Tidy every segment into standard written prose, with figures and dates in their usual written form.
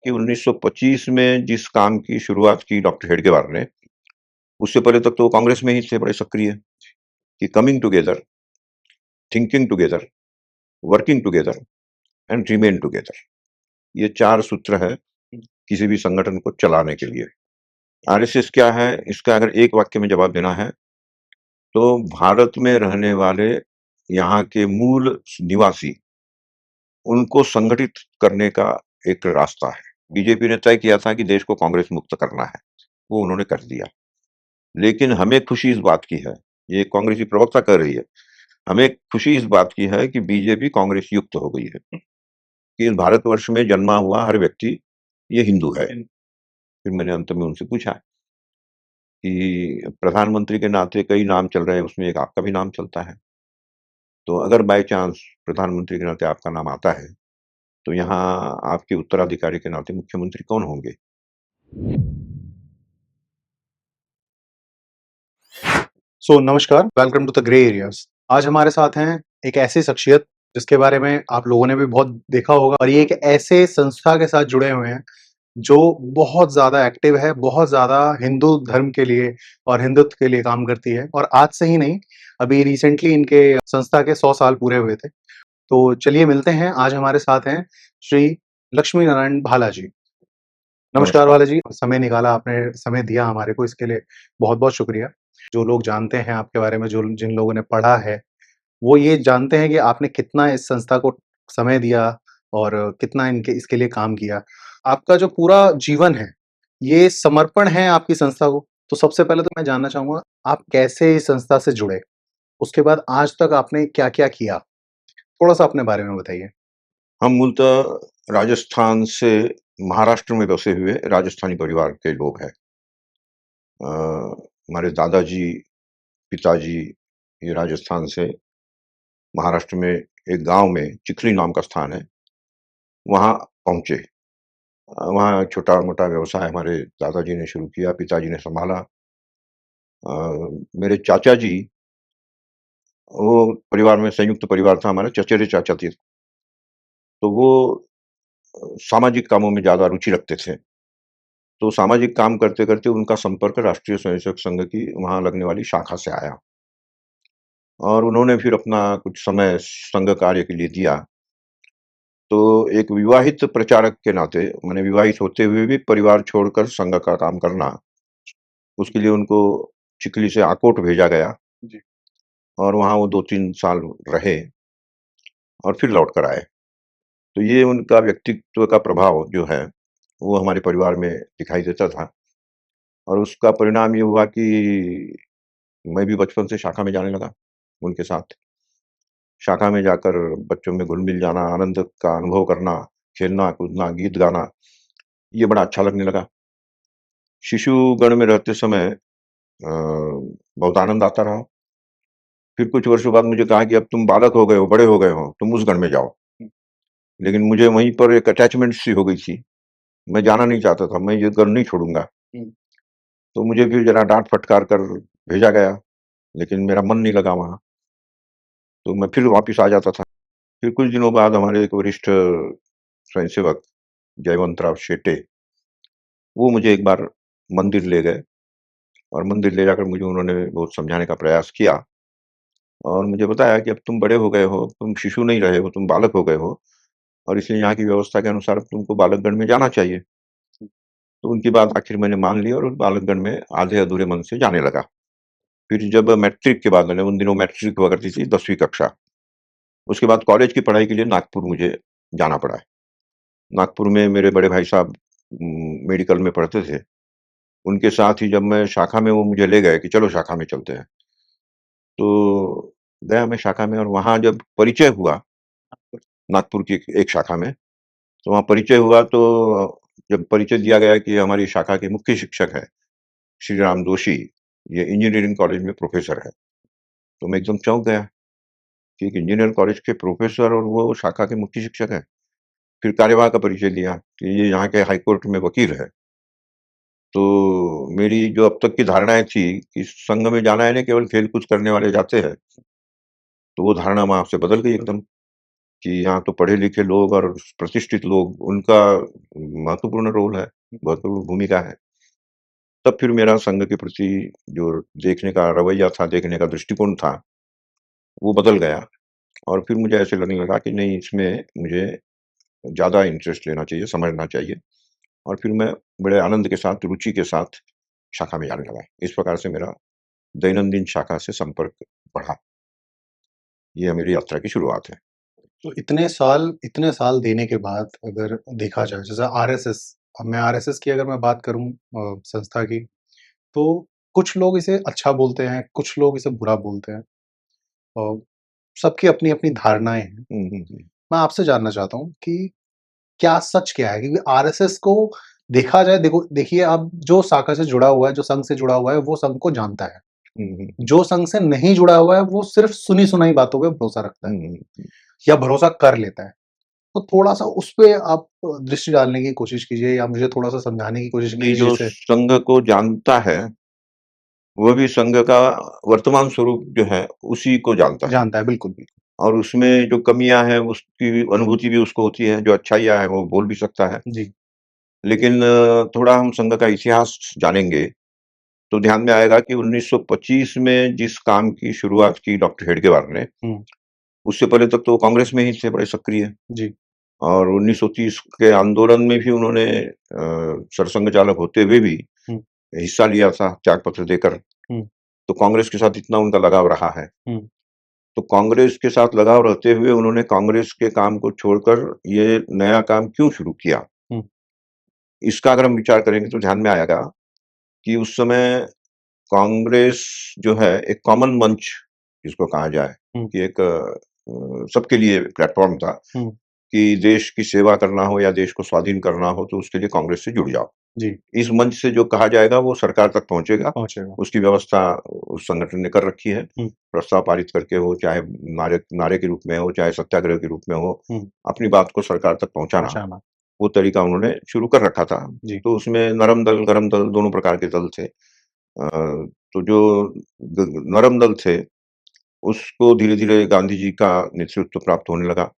कि 1925 में जिस काम की शुरुआत की डॉक्टर हेडगेवार ने, उससे पहले तक तो वो कांग्रेस में ही थे बड़े सक्रिय, कि coming together, thinking together, working together and remain together. ये 4 सूत्र है किसी भी संगठन को चलाने के लिए। आरएसएस क्या है, इसका अगर एक वाक्य में जवाब देना है, तो भारत में रहने वाले यहाँ के मूल निवासी, उनको संगठित करने का एक रास्ता है। बीजेपी ने तय किया था कि देश को कांग्रेस मुक्त करना है, वो उन्होंने कर दिया। लेकिन हमें खुशी इस बात की है, ये कांग्रेसी प्रवक्ता कह रही है, हमें खुशी इस बात की है कि बीजेपी कांग्रेस युक्त हो गई है, कि इस भारतवर्ष में जन्मा हुआ हर व्यक्ति ये हिंदू है। फिर मैंने अंत में उनसे पूछा कि प्रधानमंत्री के नाते कई नाम चल रहे हैं, उसमें एक आपका भी नाम चलता है। तो अगर बाय चांस प्रधानमंत्री के नाते आपका नाम आता है, तो यहाँ आपके उत्तराधिकारी के नाते मुख्यमंत्री कौन होंगे? नमस्कार, welcome to the grey areas. आज हमारे साथ हैं एक ऐसी शख्सियत जिसके बारे में आप लोगों ने भी बहुत देखा होगा और ये एक ऐसे संस्था के साथ जुड़े हुए हैं, जो बहुत ज़्यादा एक्टिव है, बहुत ज़्यादा हिंदू धर्म के लिए और हिंदुत्व के लिए काम करती है और आज से ही नहीं, अभी रिसेंटली इनके संस्था के 100 साल पूरे हुए थे। तो चलिए मिलते हैं, आज हमारे साथ हैं श्री लक्ष्मी नारायण भाला जी। नमस्कार नमस्कार। भाला जी, समय निकाला आपने, समय दिया हमारे को, इसके लिए बहुत-बहुत शुक्रिया। जो लोग जानते हैं आपके बारे में, जो जिन लोगों ने पढ़ा है, वो ये जानते हैं कि आपने कितना इस संस्था को समय दिया और कितना इनके इसके लिए काम किया। आपका जो पूरा जीवन है, ये समर्पण है आपकी संस्था को। तो सबसे पहले तो मैं जानना चाहूँगा, आप कैसे इस संस्था से जुड़े? उसके बाद आज तक आपने क्या-क्या किया? थोड़ा-सा अपने बारे में बताइए। हम मूलतः राजस्थान से महाराष्ट्र में बसे हुए राजस्थानी परिवार के लोग हैं। हमारे दादाजी, पिताजी ये राजस्थान से महाराष्ट्र में एक गाँव में चिखली नाम का स्थान है, वहाँ पहुँचे। वहाँ छोटा-मोटा व्यवसाय हमारे दादाजी ने शुरू किया, पिताजी ने सँभाला। मेरे चाचा जी, वो परिवार में संयुक्त परिवार था हमारा, चचेरे चाचा थे, तो वो सामाजिक कामों में ज़्यादा रुचि रखते थे। तो सामाजिक काम करते-करते उनका संपर्क राष्ट्रीय स्वयंसेवक संघ की वहाँ लगने वाली शाखा से आया और उन्होंने फिर अपना कुछ समय संघ कार्य के लिए दिया। तो एक विवाहित प्रचारक के नाते, माने विवाहित होते हुए भी परिवार छोड़कर संघ का काम करना, उसके लिए उनको चिखली से आकोट भेजा गया जी। और वहाँ वो 2-3 साल रहे और फिर लौट कर आए। तो ये उनका व्यक्तित्व का प्रभाव जो है, वो हमारे परिवार में दिखाई देता था और उसका परिणाम ये हुआ कि मैं भी बचपन से शाखा में जाने लगा उनके साथ। शाखा में जाकर बच्चों में घुल-मिल जाना, आनंद का अनुभव करना, खेलना-कूदना, गीत गाना, ये बड़ा अच्छा लगने लगा। शिशुगण में रहते समय बहुत आनंद आता रहा। फिर कुछ वर्षों बाद मुझे कहा कि अब तुम बालक हो गए हो, बड़े हो गए हो, तुम उस गण में जाओ। लेकिन मुझे वहीं पर एक अटैचमेंट सी हो गई थी। मैं जाना नहीं चाहता था, मैं ये गण नहीं छोड़ूँगा। हुँ। तो मुझे फिर ज़रा डाँट-फटकार कर भेजा गया, लेकिन मेरा मन नहीं लगा वहाँ, तो मैं फिर वापिस आ जाता था। फिर कुछ दिनों बाद हमारे एक वरिष्ठ स्वयंसेवक जयवंतराव शेटे, वो मुझे एक बार मंदिर ले गए और मंदिर ले जाकर मुझे उन्होंने बहुत समझाने का प्रयास किया और मुझे बताया कि अब तुम बड़े हो गए हो, तुम शिशु नहीं रहे हो, तुम बालक हो गए हो और इसलिए यहाँ की व्यवस्था के अनुसार अब तुमको बालकगण में जाना चाहिए। तो उनकी बात आखिर मैंने मान ली और उस बालकगण में आधे-अधूरे मन से जाने लगा। फिर जब मैट्रिक के बाद मैंने उन दिनों मैट्रिक हुआ करती थी 10वीं कक्षा, उसके बाद कॉलेज की पढ़ाई के लिए नागपुर मुझे जाना पड़ा। नागपुर में मेरे बड़े भाई साहब मेडिकल में पढ़ते थे। उनके साथ ही जब मैं शाखा में, वो मुझे ले गए कि चलो शाखा में चलते हैं। तो गया मैं शाखा में और वहाँ जब परिचय हुआ, नागपुर की एक शाखा में, तो वहाँ परिचय हुआ तो जब परिचय दिया गया कि हमारी शाखा के मुख्य शिक्षक हैं, श्री राम जोशी, ये इंजीनियरिंग कॉलेज में प्रोफ़ेसर हैं। तो मैं एकदम चौंक गया कि एक इंजीनियर कॉलेज के प्रोफ़ेसर और वो शाखा के मुख्य शिक्षक हैं। फिर कार्यवाह का परिचय दिया कि ये यहाँ के हाई कोर्ट में वकील है। तो मेरी जो अब तक की धारणाएँ थी कि संघ में जाना है ना केवल खेल-कूद करने वाले जाते हैं, तो वो धारणा वहाँ से बदल गई एकदम। कि यहाँ तो पढ़े-लिखे लोग और प्रतिष्ठित लोग, उनका महत्वपूर्ण रोल है, महत्वपूर्ण भूमिका है। तब फिर मेरा संघ के प्रति जो देखने का रवैया था, देखने का दृष्टिकोण था, वो बदल गया और फिर मुझे ऐसे लगने लगा कि नहीं, इसमें मुझे ज़्यादा इंटरेस्ट लेना चाहिए, समझना चाहिए और फिर मैं बड़े आनंद के साथ, रुचि के साथ शाखा में जाने लगा। इस प्रकार से मेरा दैनंदिन शाखा से संपर्क बढ़ा। ये मेरी यात्रा की शुरुआत है। तो इतने साल देने के बाद अगर देखा जाए जैसे आरएसएस, अब मैं आरएसएस की अगर मैं बात करूँ संस्था की, तो कुछ लोग इसे अच्छा बोलते हैं, कुछ लोग इसे बुरा बोलते हैं और सबकी अपनी-अपनी धारणाएँ हैं। हुँ, हुँ, हुँ। मैं आपसे जानना चाहता हूँ कि क्या सच क्या है? क्योंकि आरएसएस को देखा जाए, देखिए, अब जो शाखा से जुड़ा हुआ है, जो संघ से जुड़ा हुआ है, वो संघ को जानता है। हुँ, हुँ, हुँ। जो संघ से नहीं जुड़ा हुआ है, वो सिर्फ़ सुनी-सुनाई बातों पे भरोसा रखता है हुँ, हुँ, हुँ। या भरोसा कर लेता है। तो थोड़ा-सा उस पे आप दृष्टि डालने की कोशिश कीजिए या मुझे थोड़ा-सा समझाने की कोशिश नहीं, कीजिए जो जिससे संघ को जानता है, वो भी संघ का वर्तमान स्वरूप जो है, उसी को जानता है जानता है, बिल्कुल, बिल्कुल। और उसमें जो कमियाँ हैं, उसकी अनुभूति भी उसको होती है, जो अच्छाइयाँ हैं, वो बोल भी सकता है। जी, लेकिन थोड़ा हम संघ का इतिहास जानेंगे, तो ध्यान में आएगा कि 1925 में जिस काम की शुरुआत की डॉक्टर हेडगेवार ने, हुँ, उससे पहले तक तो वो कांग्रेस में ही थे बड़े सक्रिय जी, और 1930 के आंदोलन में भी उन्होंने सरसंघ चालक होते हुए भी हुँ, हिस्सा लिया था त्याग पत्र देकर। हुँ, तो कांग्रेस के साथ इतना उनका लगाव रहा है। हुँ, तो कांग्रेस के साथ लगाव रहते हुए उन्होंने कांग्रेस के काम को छोड़कर ये नया काम क्यों शुरू किया? हुँ, इसका अगर हम विचार करेंगे तो ध्यान में आएगा कि उस समय कांग्रेस जो है एक कॉमन मंच जिसको कहा जाए हुँ, कि एक सबके लिए प्लेटफ़ॉर्म था हुँ, कि देश की सेवा करना हो या देश को स्वाधीन करना हो तो उसके लिए कांग्रेस से जुड़ जाओ। जी, इस मंच से जो कहा जाएगा वो सरकार तक पहुँचेगा, पहुँचेगा। उसकी व्यवस्था उस संगठन ने कर रखी है। हुँ, प्रस्ताव पारित करके हो, चाहे नारे नारे के रूप में हो, चाहे सत्याग्रह के रूप में हो, हुँ, अपनी बात को सरकार तक पहुँचाना, पहुँचाना। वो तरीका उन्होंने शुरू कर रखा था। जी, तो उसमें नरम दल, गरम दल दोनों प्रकार के दल थे। तो जो नरम दल थे, उसको धीरे-धीरे गांधी जी का नेतृत्व प्राप्त होने लगा।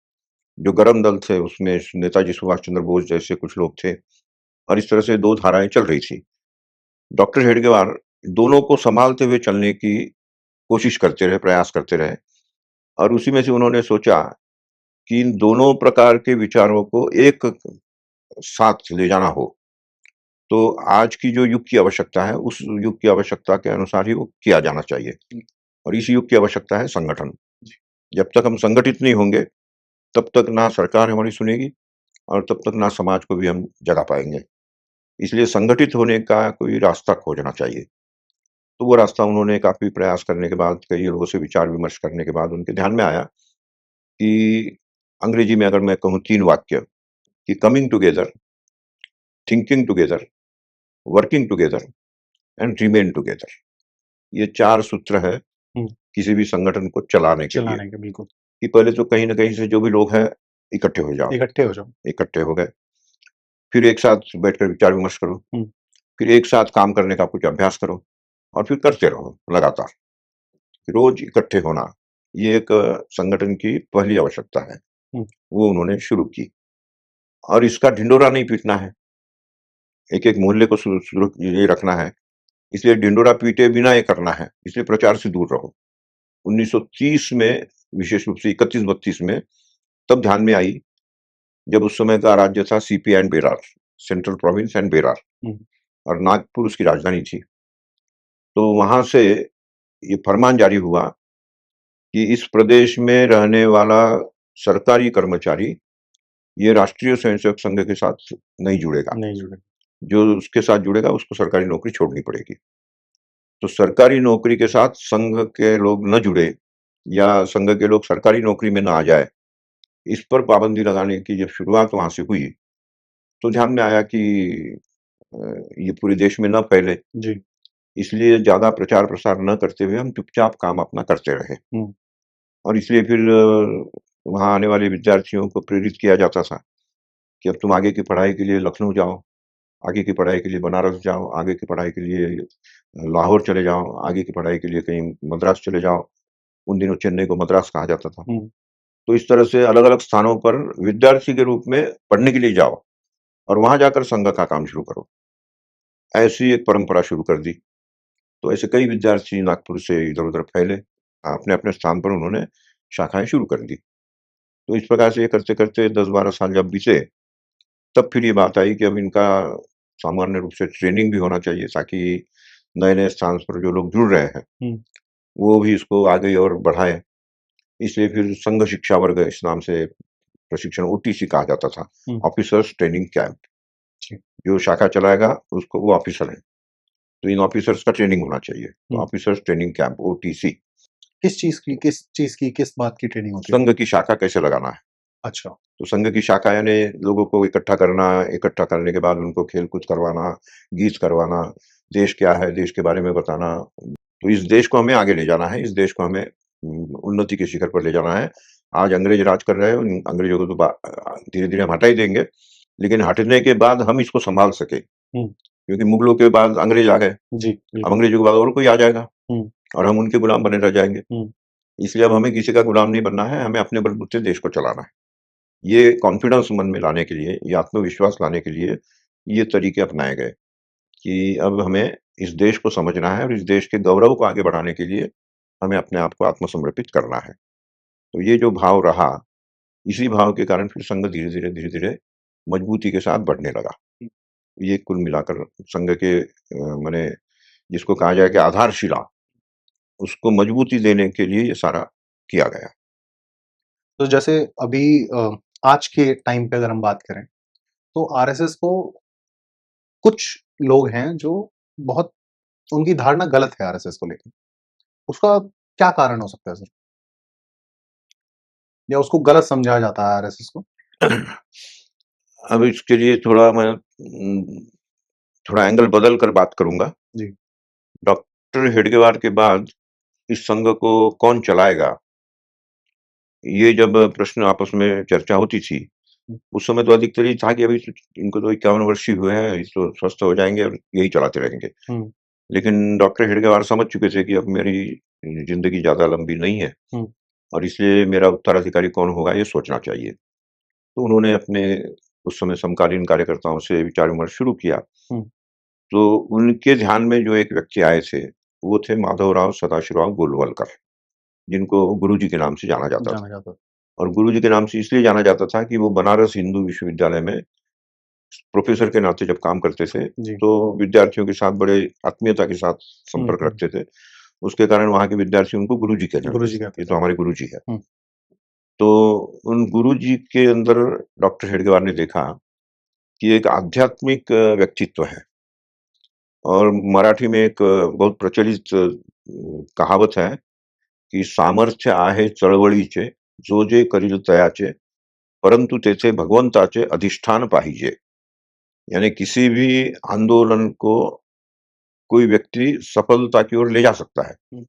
जो गरम दल थे, उसमें नेताजी सुभाष चंद्र बोस जैसे कुछ लोग थे और इस तरह से 2 धाराएँ चल रही थी। डॉक्टर हेडगेवार दोनों को सँभालते हुए चलने की कोशिश करते रहे, प्रयास करते रहे और उसी में से उन्होंने सोचा कि इन दोनों प्रकार के विचारों को एक साथ ले जाना हो, तो आज की जो युग की आवश्यकता है, उस युग की आवश्यकता के अनुसार ही वो किया जाना चाहिए और इस युग की आवश्यकता है संगठन। जी, जब तक हम संगठित नहीं होंगे, तब तक ना सरकार हमारी सुनेगी और तब तक ना समाज को भी हम जगा पाएँगे। इसलिए संगठित होने का कोई रास्ता खोजना चाहिए। तो वो रास्ता उन्होंने काफ़ी प्रयास करने के बाद, कई लोगों से विचार-विमर्श करने के बाद उनके ध्यान में आया कि अंग्रेजी में अगर मैं कहूँ 3 वाक्य कि coming together, thinking together, working together and remain together. ये 4 सूत्र है हुँ, किसी भी संगठन को चलाने के लिए, चलाने के बिल्कुल। कि पहले तो कहीं न कहीं से जो भी लोग हैं, इकट्ठे हो जाओ। इकट्ठे हो जाओ। इकट्ठे हो गए, फिर एक साथ बैठकर विचार-विमर्श करो, हुँ, फिर एक साथ काम करने का कुछ अभ्यास करो और फिर करते रहो लगातार। रोज़ इकट्ठे होना, ये एक संगठन की पहली आवश्यकता है। हुँ, वो उन्होंने शुरू की और इसका ढिंढोरा नहीं पीटना है, एक-एक मोहल्ले को सुरु ये रखना है, इसलिए ढिंढोरा पीटे बिना ये करना है, इसलिए प्रचार से दूर रहो। 1930 में विशेष रूप से 31-32 में तब ध्यान में आई, जब उस समय का राज्य था CP and Berar, central province and Berar हुँ, और नागपुर उसकी राजधानी थी। तो वहाँ से ये फरमान जारी हुआ कि इस प्रदेश में रहने वाला सरकारी कर्मचारी, ये राष्ट्रीय स्वयंसेवक संघ के साथ नहीं जुड़ेगा। नहीं जुड़े। जो उसके साथ जुड़ेगा उसको सरकारी नौकरी छोड़नी पड़ेगी। तो सरकारी नौकरी के साथ संघ के लोग न जुड़े या संघ के लोग सरकारी नौकरी में ना आ जाए, इस पर पाबंदी लगाने की जब शुरुआत वहाँ से हुई, तो ध्यान में आया कि अ, ये पूरे देश में ना फैले, जी, इसलिए ज़्यादा प्रचार-प्रसार न करते हुए हम चुपचाप काम अपना करते रहे। हुँ, और इसलिए फिर वहाँ आने वाले विद्यार्थियों को प्रेरित किया जाता था कि अब तुम आगे की पढ़ाई के लिए लखनऊ जाओ, आगे की पढ़ाई के लिए बनारस जाओ, आगे की पढ़ाई के लिए लाहौर चले जाओ, आगे की पढ़ाई के लिए कहीं मद्रास चले जाओ। उन दिनों चेन्नई को मद्रास कहा जाता था। हुँ, तो इस तरह से अलग-अलग स्थानों पर विद्यार्थी के रूप में पढ़ने के लिए जाओ और वहाँ जाकर संघ का काम शुरू करो। ऐसी एक परंपरा शुरू कर दी। तो ऐसे कई विद्यार्थी नागपुर से इधर-उधर फैले। अपने-अपने स्थान पर उन्होंने शाखाएँ शुरू कर दी। तो इस प्रकार से ये करते-करते 10-12 साल जब बीते, तब फिर ये बात आई कि अब इनका सामान्य रूप से ट्रेनिंग भी होना चाहिए ताकि नए-नए स्थान पर जो लोग जुड़ रहे हैं, हुँ। वो भी इसको आगे और बढ़ाएँ। इसलिए फिर संघ शिक्षा वर्ग इस नाम से प्रशिक्षण ओटीसी कहा जाता था, हुँ। Officers training camp. जी। जो शाखा चलाएगा उसको वो ऑफिसर है, तो इन ऑफिसर्स का ट्रेनिंग होना चाहिए। तो हुँ। Officers training camp OTC. किस बात की ट्रेनिंग होती है? संघ की शाखा कैसे लगाना है। अच्छा। तो संघ की शाखा यानी लोगों को इकट्ठा करना, इकट्ठा करने के बाद उनको खेल-कूद करवाना, गीत करवाना, देश क्या है, देश के बारे में बताना। तो इस देश को हमें आगे ले जाना है, इस देश को हमें उन्नति के शिखर पर ले जाना है। आज अंग्रेज राज कर रहे हैं, उन अंग्रेजों को तो धीरे-धीरे हम हटा ही देंगे, लेकिन हटने के बाद हम इसको सँभाल सकें। हुँ। क्योंकि मुगलों के बाद अंग्रेज आ गए, जी, अब बिल्कुल। अंग्रेजों के बाद और कोई आ जाएगा हुँ। और हम उनके गुलाम बने रह जाएँगे। हुँ। इसलिए अब हमें किसी का गुलाम नहीं बनना है, हमें अपने बलबूते देश को चलाना है। ये कॉन्फिडेंस मन में लाने के लिए, ये आत्मविश्वास लाने के लिए ये तरीके अपनाए गए कि अब हमें इस देश को समझना है और इस देश के गौरव को आगे बढ़ाने के लिए हमें अपने आप को आत्मसमर्पित करना है। तो ये जो भाव रहा, इसी भाव के कारण फिर संघ धीरे-धीरे, धीरे-धीरे मजबूती के साथ बढ़ने लगा। ये कुल मिलाकर संघ के माने जिसको कहा जाए कि आधारशिला, उसको मजबूती देने के लिए ये सारा किया गया। तो जैसे अभी आज के टाइम पे अगर हम बात करें, तो आरएसएस को कुछ लोग हैं जो बहुत उनकी धारणा गलत है आरएसएस को लेके। उसका क्या कारण हो सकता है सर? या उसको गलत समझा जाता है आरएसएस को? अब इसके लिए थोड़ा मैं थोड़ा एंगल बदल कर बात करूँगा। जी। डॉक्टर हेडगेवार के बाद इस संघ को कौन चलाएगा? ये जब प्रश्न आपस में चर्चा होती थी, हुँ। उस समय तो अधिकतर ये था कि अभी तो इनको तो 51 वर्ष ही हुए हैं, ये तो स्वस्थ हो जाएँगे और यही चलाते रहेंगे। हुँ। लेकिन डॉक्टर हेडगेवार समझ चुके थे कि अब मेरी ज़िंदगी ज़्यादा लंबी नहीं है हुँ। और इसलिए मेरा उत्तराधिकारी कौन होगा ये सोचना चाहिए। तो उन्होंने अपने उस समय समकालीन कार्यकर्ताओं से विचार-विमर्श शुरू किया। हुँ। तो उनके ध्यान में जो एक व्यक्ति आए थे, वो थे माधवराव सदाशिवराव गोलवलकर, जिनको गुरुजी के नाम से जाना जाता था। जाना जाता है। और गुरुजी के नाम से इसलिए जाना जाता था कि वो बनारस हिंदू विश्वविद्यालय में प्रोफ़ेसर के नाते जब काम करते थे, जी। तो विद्यार्थियों के साथ बड़े आत्मीयता के साथ हुँ, संपर्क हुँ। रखते थे। उसके कारण वहाँ के विद्यार्थी उनको गुरुजी कहने लगते गुरुजी थे, कहते ये थे। तो हमारे गुरुजी है। हुँ। तो उन गुरुजी के अंदर डॉक्टर हेडगेवार ने देखा कि एक आध्यात्मिक व्यक्तित्व है और मराठी में एक बहुत प्रचलित कहावत है की सामर्थ्य आहे चळवळीचे, जो जे करील तयाचे, परंतु तेथे भगवंताचे अधिष्ठान पाहिजे। यानी किसी भी आंदोलन को कोई व्यक्ति सफलता की ओर ले जा सकता है। हुँ।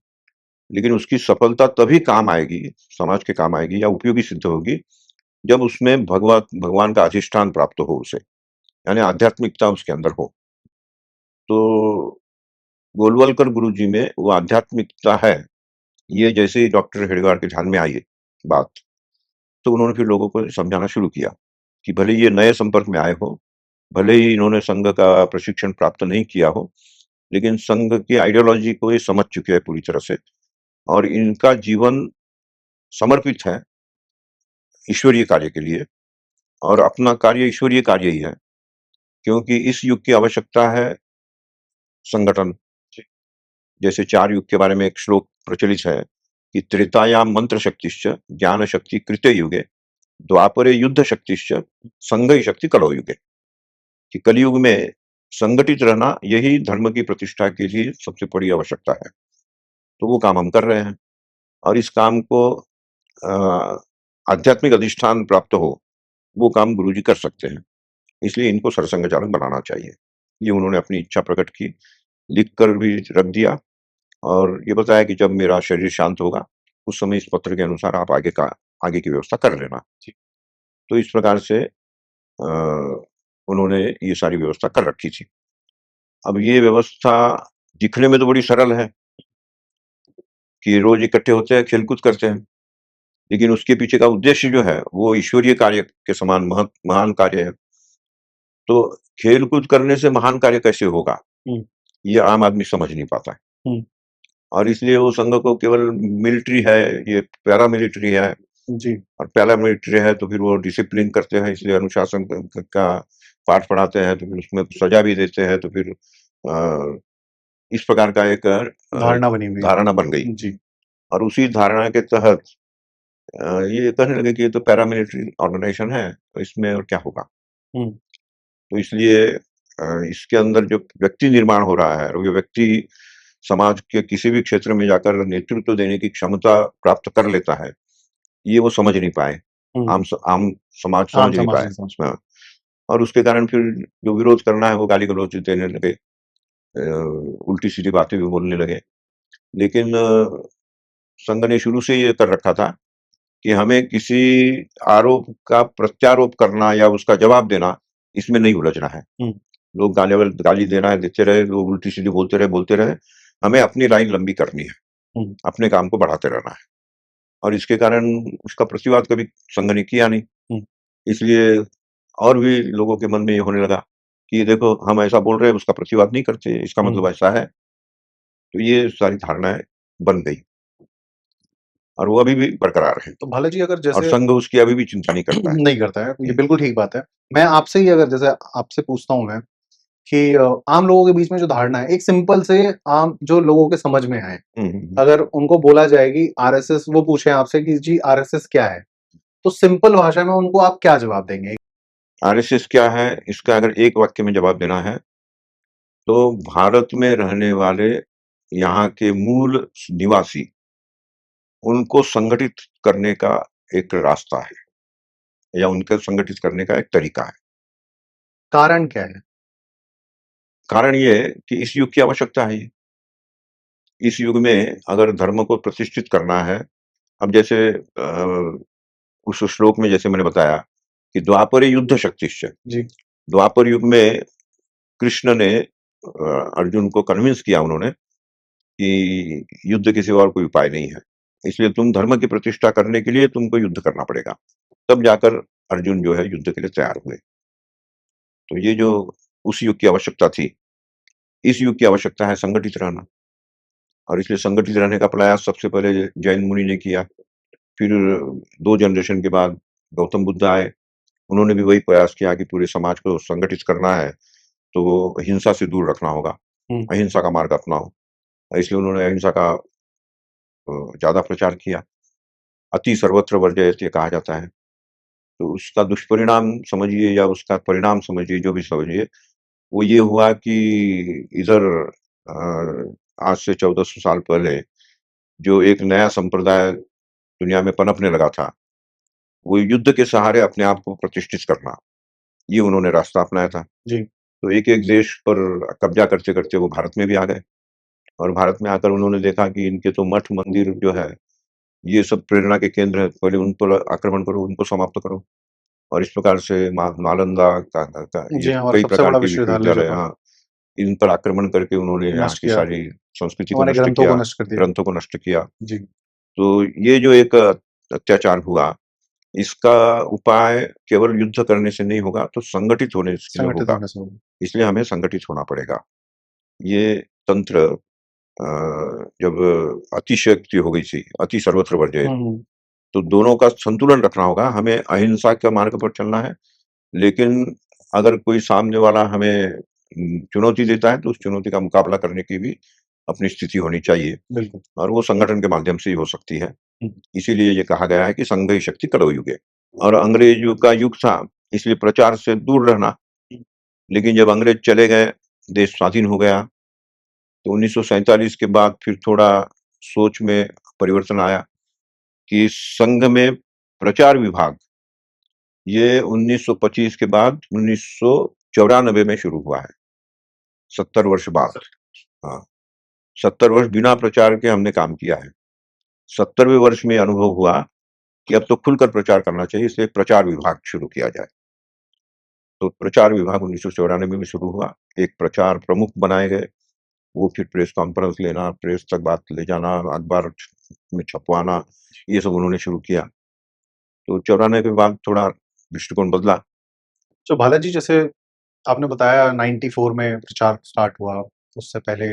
लेकिन उसकी सफलता तभी काम आएगी, समाज के काम आएगी या उपयोगी सिद्ध होगी, जब उसमें भगवान का अधिष्ठान प्राप्त हो उसे, यानी आध्यात्मिकता उसके अंदर हो। तो गोलवलकर गुरुजी में वो आध्यात्मिकता है, ये जैसे ही डॉक्टर हेडगेवार के ध्यान में आई बात, तो उन्होंने फिर लोगों को समझाना शुरू किया कि भले ही ये नए संपर्क में आए हो, भले ही इन्होंने संघ का प्रशिक्षण प्राप्त नहीं किया हो, लेकिन संघ की आइडियोलॉजी को ये समझ चुके हैं पूरी तरह से और इनका जीवन समर्पित है ईश्वरीय कार्य के लिए और अपना कार्य ईश्वरीय कार्य ही है, क्योंकि इस युग की आवश्यकता है संगठन। जैसे 4 युग के बारे में एक श्लोक प्रचलित है कि त्रेतायां मंत्र शक्तिश्च ज्ञान शक्ति कृते युगे, द्वापरे युद्ध शक्तिश्च संघ शक्ति कलौ युगे। कि कलयुग में संगठित रहना यही धर्म की प्रतिष्ठा के लिए सबसे बड़ी आवश्यकता है। तो वो काम हम कर रहे हैं और इस काम को आध्यात्मिक अधिष्ठान प्राप्त हो, वो काम गुरुजी कर सकते हैं। इसलिए इनको सरसंघ चालक बनाना चाहिए। ये उन्होंने अपनी इच्छा प्रकट की, लिख कर भी रख दिया और ये बताया कि जब मेरा शरीर शांत होगा, उस समय इस पत्र के अनुसार आप आगे की व्यवस्था कर लेना। तो इस प्रकार से उन्होंने ये सारी व्यवस्था कर रखी थी। अब ये व्यवस्था दिखने में तो बड़ी सरल है कि रोज़ इकट्ठे होते हैं, खेल-कूद करते हैं। लेकिन उसके पीछे का उद्देश्य जो है, वो ईश्वरीय कार्य के समान महान कार्य है। तो खेल-कूद करने से महान कार्य कैसे होगा? हुँ। ये आम आदमी समझ नहीं पाता है। हुँ। और इसलिए वो संघ को केवल मिलिट्री है, ये पैरामिलिट्री है, जी। और पैरामिलिट्री है तो फिर वो डिसिप्लिन करते हैं, इसलिए अनुशासन का पाठ पढ़ाते हैं, तो फिर उसमें सज़ा भी देते हैं, तो फिर इस प्रकार का एक धारणा बनी हुई है। धारणा बन गई। जी। और उसी धारणा के तहत ये कहने लगे कि ये तो पैरामिलिट्री ऑर्गेनाइजेशन है, तो इसमें और क्या होगा? हुँ। तो इसलिए इसके अंदर जो व्यक्ति निर्माण हो रहा है, और वो व्यक्ति समाज के किसी भी क्षेत्र में जाकर नेतृत्व देने की क्षमता प्राप्त कर लेता है, ये वो समझ नहीं पाए। हुँ। आम समाज आम समझ नहीं समाज पाए। नहीं समझ हाँ, और उसके कारण फिर जो विरोध करना है वो गाली-गलौज देने लगे, उल्टी-सीधी बातें भी बोलने लगे। लेकिन संघ ने शुरू से ये कर रखा था कि हमें किसी आरोप का प्रत्यारोप करना या उसका जवाब देना, इसमें नहीं उलझना है। हुँ। लोग गाली देना है, देते रहे, लोग उल्टी-सीधी बोलते रहे। हमें अपनी लाइन लंबी करनी है, हुँ। अपने काम को बढ़ाते रहना है। और इसके कारण उसका प्रतिवाद कभी संघ ने किया नहीं। हुँ। इसलिए और भी लोगों के मन में ये होने लगा कि ये देखो, हम ऐसा बोल रहे हैं, उसका प्रतिवाद नहीं करते, इसका हुँ। मतलब ऐसा है। तो ये सारी धारणाएँ बन गई, और वो अभी भी बरकरार है, तो भाला जी अगर और जैसे संघ उसकी अभी भी चिंता नहीं करता है। नहीं करता है, ये हुँ। बिल्कुल ठीक बात है। मैं आपसे ही अगर जैसे आपसे पूछता हूँ मैं कि आम लोगों के बीच में जो धारणा है, एक सिंपल से आम जो लोगों के समझ में आए, हुँ, हुँ, हुँ। अगर उनको बोला जाए कि आरएसएस वो पूछें आपसे कि जी आरएसएस क्या है? तो सिंपल भाषा में उनको आप क्या जवाब देंगे? आरएसएस क्या है, इसका अगर एक वाक्य में जवाब देना है, तो भारत में रहने वाले यहाँ के मूल निवासी, उनको संगठित करने का एक रास्ता है, या उनको संगठित करने का एक तरीका है। कारण क्या है? कारण ये है कि इस युग की आवश्यकता है ये। इस युग में अगर धर्म को प्रतिष्ठित करना है, अब जैसे उस श्लोक में जैसे मैंने बताया कि द्वापरे युद्ध शक्तिश्च। जी। द्वापर युग में कृष्ण ने अर्जुन को कन्विंस किया उन्होंने कि युद्ध के सिवा और कोई उपाय नहीं है। इसलिए तुम धर्म की प्रतिष्ठा करने के लिए तुमको युद्ध करना पड़ेगा। तब जाकर अर्जुन जो है युद्ध के लिए तैयार हुए। तो ये जो उस युग की आवश्यकता थी, इस युग की आवश्यकता है संगठित रहना, और इसलिए संगठित रहने का प्रयास सबसे पहले जैन मुनि ने किया। फिर 2 जनरेशन के बाद गौतम बुद्ध आए, उन्होंने भी वही प्रयास किया कि पूरे समाज को संगठित करना है, तो हिंसा से दूर रखना होगा, हुँ। अहिंसा का मार्ग अपनाओ। इसलिए उन्होंने अहिंसा का ज़्यादा प्रचार किया। अति सर्वत्र वर्जयते कहा जाता है। तो उसका दुष्परिणाम समझिए या उसका परिणाम समझिए, जो भी समझिए, वो ये हुआ कि इधर आज से 1400 साल पहले जो एक नया संप्रदाय दुनिया में पनपने लगा था, वो युद्ध के सहारे अपने आप को प्रतिष्ठित करना, ये उन्होंने रास्ता अपनाया था। जी। तो एक-एक देश पर कब्ज़ा करते-करते वो भारत में भी आ गए, और भारत में आकर उन्होंने देखा कि इनके तो मठ मंदिर जो है, ये सब प्रेरणा के केंद्र हैं, पहले उन पर आक्रमण करो, उनको समाप्त करो। और इस प्रकार से नालंदा का ये जी हाँ, और कई सबसे प्रकार बड़ा के विश्वविद्यालय जो विश्वविद्यालय, था, हाँ, इन पर आक्रमण करके उन्होंने यहाँ नष्ट की किया। सारी संस्कृति को हमारे नष्ट ग्रंथों किया, को नष्ट कर दिया। ग्रंथों को नष्ट किया। जी। तो ये जो एक अत्याचार हुआ, इसका उपाय केवल युद्ध करने से नहीं होगा, तो संगठित होने से संगठित होगा। होने से होगा। इसलिए हमें संगठित होना पड़ेगा। ये तंत्र जब अतिशयोक्ति हो गई थी, अति सर्वत्र वर्जयेत, हुँ। हुँ। तो दोनों का संतुलन रखना होगा। हमें अहिंसा के मार्ग पर चलना है, लेकिन अगर कोई सामने वाला हमें चुनौती देता है, तो उस चुनौती का मुकाबला करने की भी अपनी स्थिति होनी चाहिए, बिल्कुल। और वो संगठन के माध्यम से ही हो सकती है। हुँ। इसीलिए ये कहा गया है कि संघ ही शक्ति कलौ युगे। और अंग्रेजों का युग था, इसलिए प्रचार से दूर रहना। लेकिन जब अंग्रेज चले गए, देश स्वाधीन हो गया, तो 1947 के बाद फिर थोड़ा सोच में परिवर्तन आया कि संघ में प्रचार विभाग, ये 1925 के बाद 1994 में शुरू हुआ है, 70 वर्ष बाद। हाँ, 70 वर्ष बिना प्रचार के हमने काम किया है। 70वें वर्ष में अनुभव हुआ कि अब तो खुलकर प्रचार करना चाहिए, इसलिए एक प्रचार विभाग शुरू किया जाए। तो प्रचार विभाग 1994 में शुरू हुआ। एक प्रचार प्रमुख बनाए गए, वो फिर प्रेस कॉन्फ्रेंस लेना, प्रेस तक बात ले जाना, अखबार में छपवाना, ये सब उन्होंने शुरू किया। तो 94 के बाद थोड़ा दृष्टिकोण बदला। तो बालाजी, जैसे आपने बताया 94 में प्रचार स्टार्ट हुआ, उससे पहले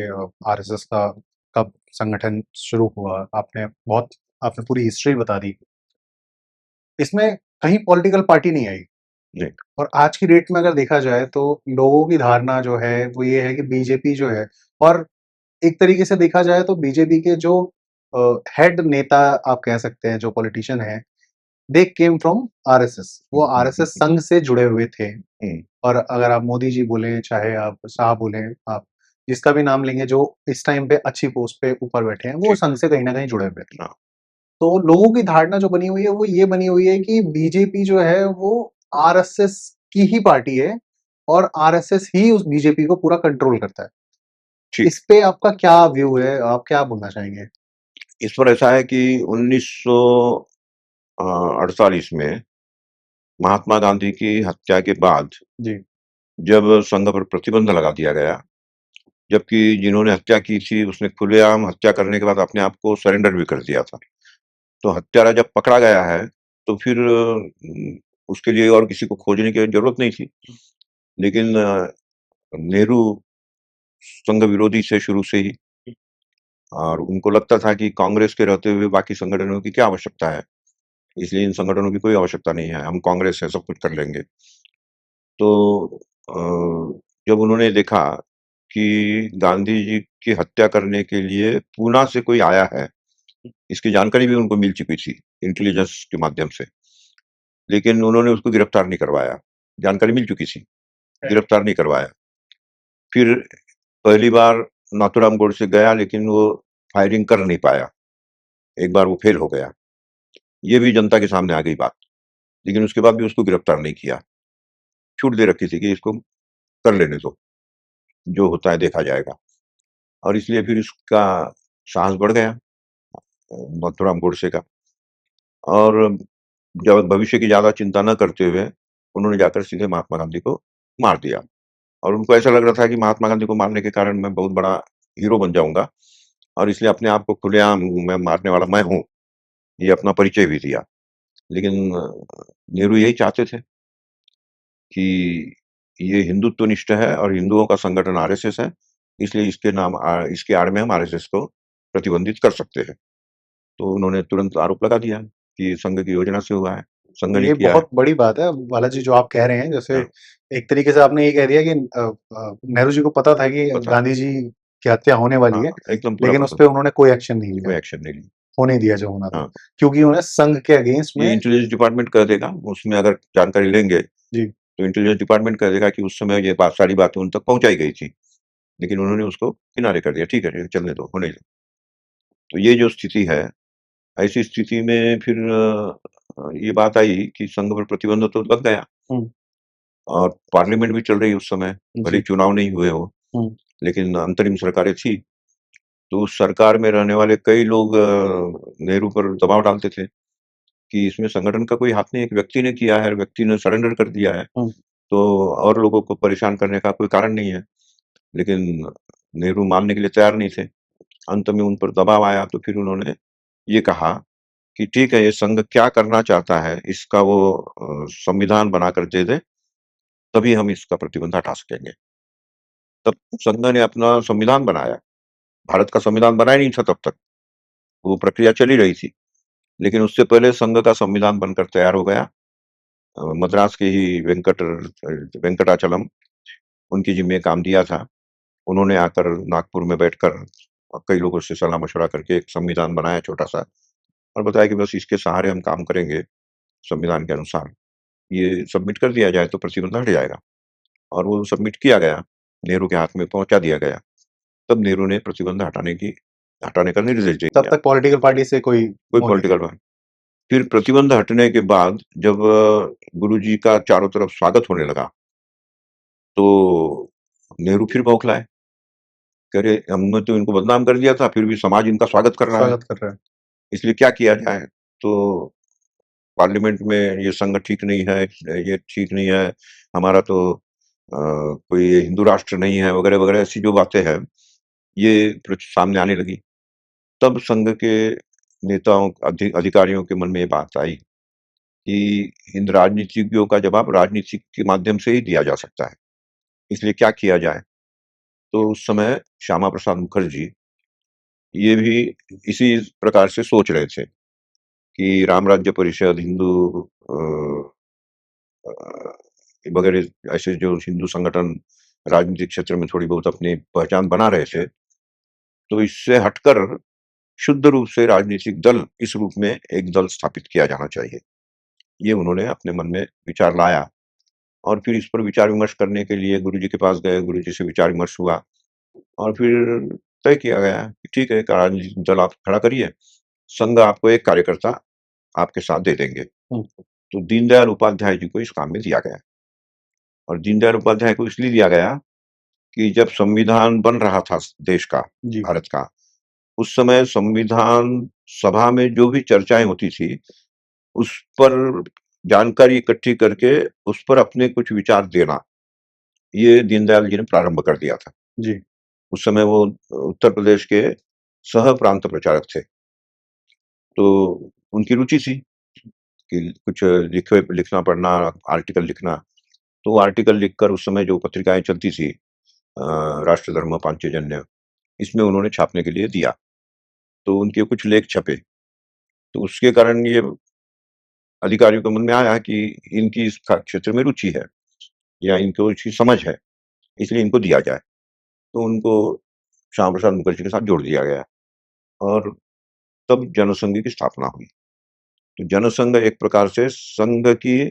आरएसएस का कब संगठन शुरू हुआ, आपने पूरी हिस्ट्री बता दी। इसमें कहीं पॉलिटिकल पार्टी नहीं आई। नहीं। और आज की डेट में अगर देखा जाए तो लोगों की धारणा जो है वो ये है कि बीजेपी जो है, और एक तरीके से देखा जाए तो बीजेपी के जो हेड नेता आप कह सकते हैं, जो पॉलिटिशियन है, दे केम फ्रॉम आरएसएस। वो आरएसएस संघ से जुड़े हुए थे। हुँ, और अगर आप मोदी जी बोलें, चाहे आप शाह बोलें, आप जिसका भी नाम लेंगे जो इस टाइम पे अच्छी पोस्ट पे ऊपर बैठे हैं, वो ठीक। संघ से कहीं न कहीं जुड़े हुए थे। हाँ, तो लोगों की धारणा जो बनी हुई है वो ये बनी हुई है कि बीजेपी जो है वो आरएसएस की ही पार्टी है, और आरएसएस ही उस बीजेपी को पूरा कंट्रोल करता है। ठीक। इस पे आपका क्या व्यू है? आप क्या बोलना चाहेंगे? इस पर ऐसा है कि 1948 में महात्मा गांधी की हत्या के बाद जी, जब संघ पर प्रतिबंध लगा दिया गया, जबकि जिन्होंने हत्या की थी उसने खुलेआम हत्या करने के बाद अपने आप को सरेंडर भी कर दिया था। तो हत्यारा जब पकड़ा गया है, तो फिर उसके लिए और किसी को खोजने की ज़रूरत नहीं थी। लेकिन नेहरू संघ विरोधी से शुरू से ही, और उनको लगता था कि कांग्रेस के रहते हुए बाकी संगठनों की क्या आवश्यकता है, इसलिए इन संगठनों की कोई आवश्यकता नहीं है, हम कांग्रेस है, सब कुछ कर लेंगे। तो जब उन्होंने देखा कि गांधी जी की हत्या करने के लिए पूना से कोई आया है, इसकी जानकारी भी उनको मिल चुकी थी इंटेलिजेंस के माध्यम से, लेकिन उन्होंने उसको गिरफ्तार नहीं करवाया। जानकारी मिल चुकी थी, गिरफ्तार नहीं करवाया। फिर पहली बार नाथूराम गोडसे गया, लेकिन वो फायरिंग कर नहीं पाया, एक बार वो फेल हो गया। ये भी जनता के सामने आ गई बात, लेकिन उसके बाद भी उसको गिरफ्तार नहीं किया। छूट दे रखी थी कि इसको कर लेने दो, जो होता है देखा जाएगा। और इसलिए फिर इसका साहस बढ़ गया नाथूराम गोडसे का। और जब भविष्य की ज़्यादा चिंता न करते हुए उन्होंने जाकर सीधे महात्मा गांधी को मार दिया। और उनको ऐसा लग रहा था कि महात्मा गांधी को मारने के कारण मैं बहुत बड़ा हीरो बन जाऊँगा, और इसलिए अपने आप को खुलेआम मैं मारने वाला मैं हूँ, ये अपना परिचय भी दिया। लेकिन नेहरू यही चाहते थे कि ये हिंदुत्वनिष्ठ है और हिंदुओं का संगठन आरएसएस है, इसलिए इसके आड़ में हम आरएसएस को प्रतिबंधित कर सकते हैं। तो उन्होंने तुरंत आरोप लगा दिया कि संघ की योजना से हुआ है, संघ ने ये किया है। बहुत बड़ी बात है बालाजी, जो आप कह रहे हैं। जैसे हाँ, एक तरीके से आपने ये कह दिया कि नेहरू जी को पता था कि पता गांधी जी की हत्या होने वाली हाँ, है, एकदम पूरा लेकिन उस पता पे था, उन्होंने कोई एक्शन नहीं लिया, कोई एक्शन नहीं लिया। होने दिया जो होना था, हाँ, क्योंकि उन्हें संघ के अगेंस्ट ये में। इंटेलिजेंस डिपार्टमेंट कह देगा, उसमें अगर जानकारी लेंगे, जी, तो इंटेलिजेंस डिपार्टमेंट कह देगा कि उस समय ये बात सारी बातें उन तक पहुँचाई गई थी, लेकिन उन्होंने उसको किनारे कर दिया, ठीक है, चलने दो, होने दो। तो ये जो स्थिति है, ऐसी स्थिति में फिर ये बात आई कि संघ पर प्रतिबंध तो लग गया, हुँ, और पार्लियामेंट भी चल रही उस समय, भले ही जी, चुनाव नहीं हुए हों, हुँ, लेकिन अंतरिम सरकारें थी। तो उस सरकार में रहने वाले कई लोग नेहरू पर दबाव डालते थे कि इसमें संगठन का कोई हाथ नहीं है, एक व्यक्ति ने किया है, व्यक्ति ने सरेंडर कर दिया है, हुँ, तो और लोगों को परेशान करने का कोई कारण नहीं है। लेकिन नेहरू मानने के लिए तैयार नहीं थे। अंत में उन पर दबाव आया, तो फिर उन्होंने ये कहा कि ठीक है, ये संघ क्या करना चाहता है, इसका वो संविधान बनाकर दे दे, तभी हम इसका प्रतिबंध हटा सकेंगे। तब संघ ने अपना संविधान बनाया। भारत का संविधान बना ही नहीं था तब तक, वो प्रक्रिया चल ही रही थी। लेकिन उससे पहले संघ का संविधान बनकर तैयार हो गया। मद्रास के ही वेंकटाचलम, उनके ज़िम्मे काम दिया था। उन्होंने आकर नागपुर में बैठकर कई लोगों से सलाह-मशवरा करके एक संविधान बनाया छोटा-सा, और बताया कि बस इसके सहारे हम काम करेंगे, संविधान के अनुसार। ये सबमिट कर दिया जाए तो प्रतिबंध हट जाएगा, और वो सबमिट किया गया, नेहरू के हाथ में पहुँचा दिया गया। तब नेहरू ने प्रतिबंध हटाने का निर्देश दे तब दिया, तक पॉलिटिकल पार्टी से कोई कोई वो नहीं पॉलिटिकल था। पार्टी। फिर प्रतिबंध हटने के बाद जब गुरुजी का चारों तरफ स्वागत होने लगा, तो नेहरू फिर बौखलाए, कह रहे हमने तो इनको बदनाम कर दिया था, फिर भी समाज इनका स्वागत कर रहा है, स्वागत कर रहे हैं। इसलिए क्या किया जाए? तो पार्लियामेंट में ये संघ ठीक नहीं है, ये ठीक नहीं है, हमारा तो कोई हिंदू राष्ट्र नहीं है, वगैरह-वगैरह ऐसी जो बातें हैं, ये सामने आने लगी। तब संघ के नेताओं अधिकारियों के मन में ये बात आई कि इन राजनीतिज्ञों का जवाब राजनीति के माध्यम से ही दिया जा सकता है। इसलिए क्या किया जाए? तो उस समय श्यामा प्रसाद मुखर्जी ये भी इसी प्रकार से सोच रहे थे कि राम राज्य परिषद, हिंदू अ, वगैरह ऐसे जो हिंदू संगठन राजनीतिक क्षेत्र में थोड़ी बहुत अपनी पहचान बना रहे थे, तो इससे हटकर शुद्ध रूप से राजनीतिक दल इस रूप में एक दल स्थापित किया जाना चाहिए। ये उन्होंने अपने मन में विचार लाया और फिर इस पर विचार-विमर्श करने के लिए गुरुजी के पास गए, गुरुजी से विचार-विमर्श हुआ और फिर तय किया गया कि ठीक है, एक राजनीतिक दल आप खड़ा करिए, संघ आपको एक कार्यकर्ता आपके साथ दे देंगे। हुँ, तो दीनदयाल उपाध्याय जी को इस काम में दिया गया और दीनदयाल उपाध्याय को इसलिए दिया गया कि जब संविधान बन रहा था देश का, जी, भारत का, उस समय संविधान सभा में जो भी चर्चाएँ होती थी, उस पर जानकारी इकट्ठी करके उस पर अपने कुछ विचार देना, ये दीनदयाल जी ने प्रारंभ कर दिया था। जी, उस समय वो उत्तर प्रदेश के सह प्रांत प्रचारक थे। तो उनकी रुचि थी कि कुछ लिखना पढ़ना, आर्टिकल लिखना। तो वो आर्टिकल लिखकर उस समय जो पत्रिकाएँ चलती थी राष्ट्रधर्म, पांचजन्य, इसमें उन्होंने छापने के लिए दिया। तो उनके कुछ लेख छपे। तो उसके कारण ये अधिकारियों के मन में आया कि इनकी इस क्षेत्र में रुचि है या इनको इसकी समझ है, इसलिए इनको दिया जाए। तो उनको श्यामा प्रसाद मुखर्जी के साथ जोड़ दिया गया और तब जनसंघ की स्थापना हुई। तो जनसंघ एक प्रकार से संघ की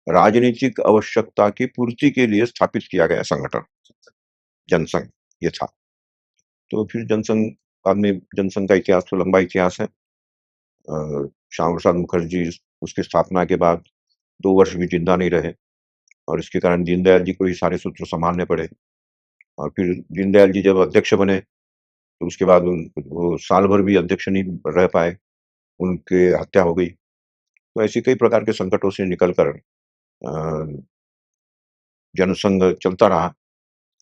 राजनीतिक आवश्यकता की पूर्ति के लिए स्थापित किया गया संगठन, जनसंघ ये था। तो फिर जनसंघ बाद में जनसंघ का इतिहास तो लंबा इतिहास है। श्यामा प्रसाद मुखर्जी उसकी स्थापना के बाद 2 वर्ष भी जिंदा नहीं रहे और इसके कारण दीनदयाल जी को ही सारे सूत्र सँभालने पड़े और फिर दीनदयाल जी जब अध्यक्ष बने, तो उसके बाद वो साल भर भी अध्यक्ष नहीं रह पाए, उनकी हत्या हो गई। तो ऐसे कई प्रकार के संकटों से निकल कर जनसंघ चलता रहा।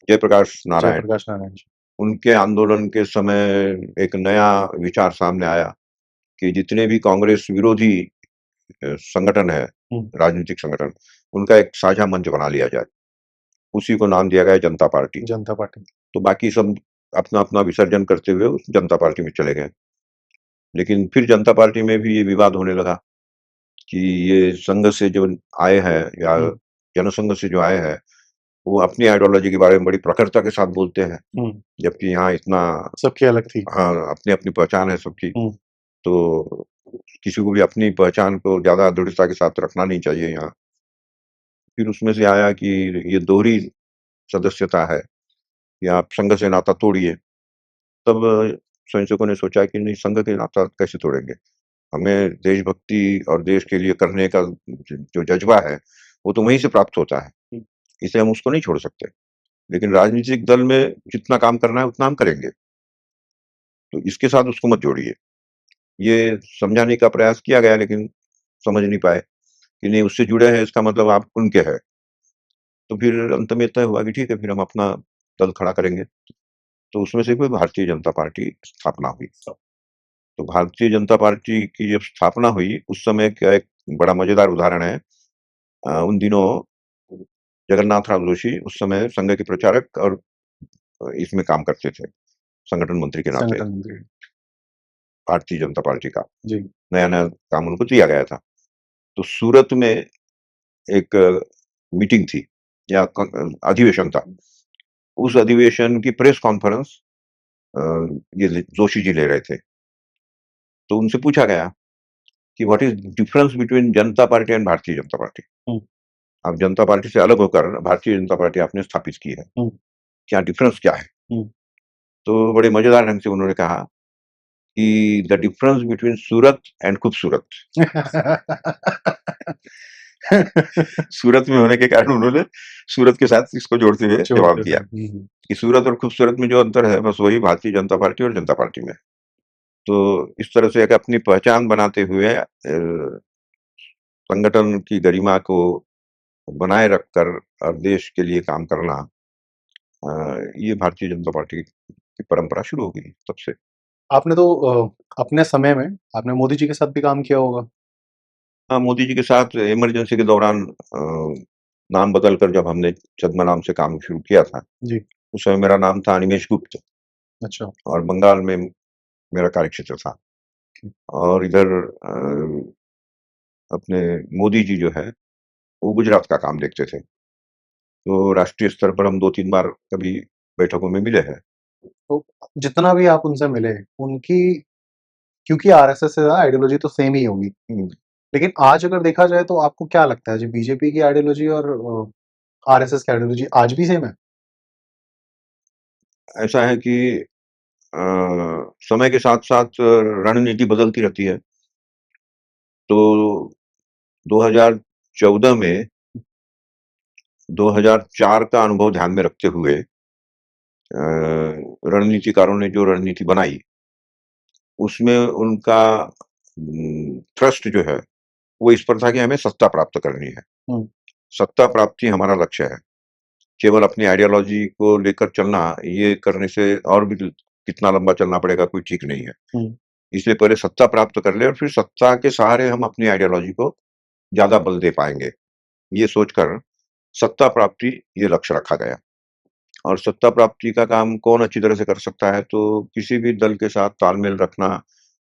जयप्रकाश नारायण, जयप्रकाश नारायण जी। उनके आंदोलन के समय एक नया विचार सामने आया कि जितने भी कांग्रेस विरोधी संगठन है, हुँ, राजनीतिक संगठन, उनका एक साझा मंच बना लिया जाए। उसी को नाम दिया गया जनता पार्टी। जनता पार्टी। तो बाकी सब अपना-अपना विसर्जन करते हुए उस जनता पार्टी में चले गए। लेकिन फिर जनता पार्टी में भी ये विवाद होने लगा कि ये संघ से जो आए हैं या हुँ, जनसंघ से जो आए हैं, वो अपनी आइडियोलॉजी के बारे में बड़ी प्रखरता के साथ बोलते हैं, हुँ, जबकि यहाँ इतना सबकी अलग थी। हाँ, अपनी-अपनी पहचान है सबकी। हुँ, तो किसी को भी अपनी पहचान को ज़्यादा दृढ़ता के साथ रखना नहीं चाहिए यहाँ। फिर उसमें से आया कि ये दोहरी सदस्यता है, कि आप संघ से नाता तोड़िए। तब स्वयंसेवकों ने सोचा कि नहीं, संघ के नाता कैसे तोड़ेंगे? हमें देशभक्ति और देश के लिए करने का जो जज़्बा है, वो तो वहीं से प्राप्त होता है। हुँ, इसलिए हम उसको नहीं छोड़ सकते। लेकिन राजनीतिक दल में जितना काम करना है उतना हम करेंगे। तो इसके साथ उसको मत जोड़िए। ये समझाने का प्रयास किया गया लेकिन समझ नहीं पाए कि नहीं, उससे जुड़े हैं इसका मतलब आप उनके हैं। तो फिर अंत में तय हुआ कि ठीक है, फिर हम अपना दल खड़ा करेंगे। तो उसमें से कोई भारतीय जनता पार्टी स्थापना हुई। तो भारतीय जनता पार्टी की जब स्थापना हुई, उस समय का एक बड़ा मज़ेदार उदाहरण है। उन दिनों जगन्नाथ राव जोशी उस समय संघ के प्रचारक और इसमें काम करते थे, संगठन मंत्री के नाते, संगठन मंत्री। भारतीय जनता पार्टी का। जी, नया-नया काम उनको दिया गया था। तो सूरत में एक मीटिंग थी या अधिवेशन था। उस अधिवेशन की प्रेस कॉन्फ्रेंस अ, जोशी जी ले रहे थे। तो उनसे पूछा गया कि what is difference between Janata party and Bharatiya Janata party? हुँ, आप जनता पार्टी से अलग होकर भारतीय जनता पार्टी आपने स्थापित की है। हुँ, क्या डिफरेंस क्या है? हुँ। तो बड़े मज़ेदार ढंग से उन्होंने कहा कि the difference between Surat and खूबसूरत। सूरत में होने के कारण उन्होंने सूरत के साथ इसको जोड़ते हुए जवाब जोड़ते दिया थे। हुँ, हुँ। कि सूरत और खूबसूरत में जो अंतर है, बस वही भारतीय जनता पार्टी और जनता पार्टी में है। तो इस तरह से एक अपनी पहचान बनाते हुए संगठन की गरिमा को बनाए रखकर और देश के लिए काम करना, अ, ये भारतीय जनता पार्टी की परंपरा शुरू हो गई तब से। आपने तो अपने समय में आपने मोदी जी के साथ भी काम किया होगा? हाँ, मोदी जी के साथ इमरजेंसी के दौरान नाम बदलकर जब हमने छद्म से काम शुरू किया था, जी, उस समय मेरा नाम था अनिमेष गुप्त अच्छा। और बंगाल में मेरा कार्यक्षेत्र था। ठीक। और इधर अपने मोदी जी जो है, वो गुजरात का काम देखते थे। तो राष्ट्रीय स्तर पर हम 2-3 बार कभी बैठकों में मिले हैं। तो जितना भी आप उनसे मिले, उनकी क्योंकि आरएसएस से ज़्यादा आइडियोलॉजी तो सेम ही होगी। हुँ, लेकिन आज अगर देखा जाए तो आपको क्या लगता है जो बीजेपी की आइडियोलॉजी और आरएसएस की आइडियोलॉजी आज भी सेम है? ऐसा है कि अ, समय के साथ-साथ रणनीति बदलती रहती है। तो 2014 में 2004 का अनुभव ध्यान में रखते हुए रणनीतिकारों ने जो रणनीति बनाई, उसमें उनका थ्रस्ट जो है, वो इस पर था कि हमें सत्ता प्राप्त करनी है। हुँ, सत्ता प्राप्ति हमारा लक्ष्य है। केवल अपनी आइडियोलॉजी को लेकर चलना, ये करने से और भी कितना लंबा चलना पड़ेगा, कोई ठीक नहीं है। हुँ, इसलिए पहले सत्ता प्राप्त कर लें और फिर सत्ता के सहारे हम अपनी आइडियोलॉजी को ज़्यादा बल दे पाएँगे। ये सोचकर सत्ता प्राप्ति ये लक्ष्य रखा गया और सत्ता प्राप्ति का काम कौन अच्छी तरह से कर सकता है, तो किसी भी दल के साथ तालमेल रखना,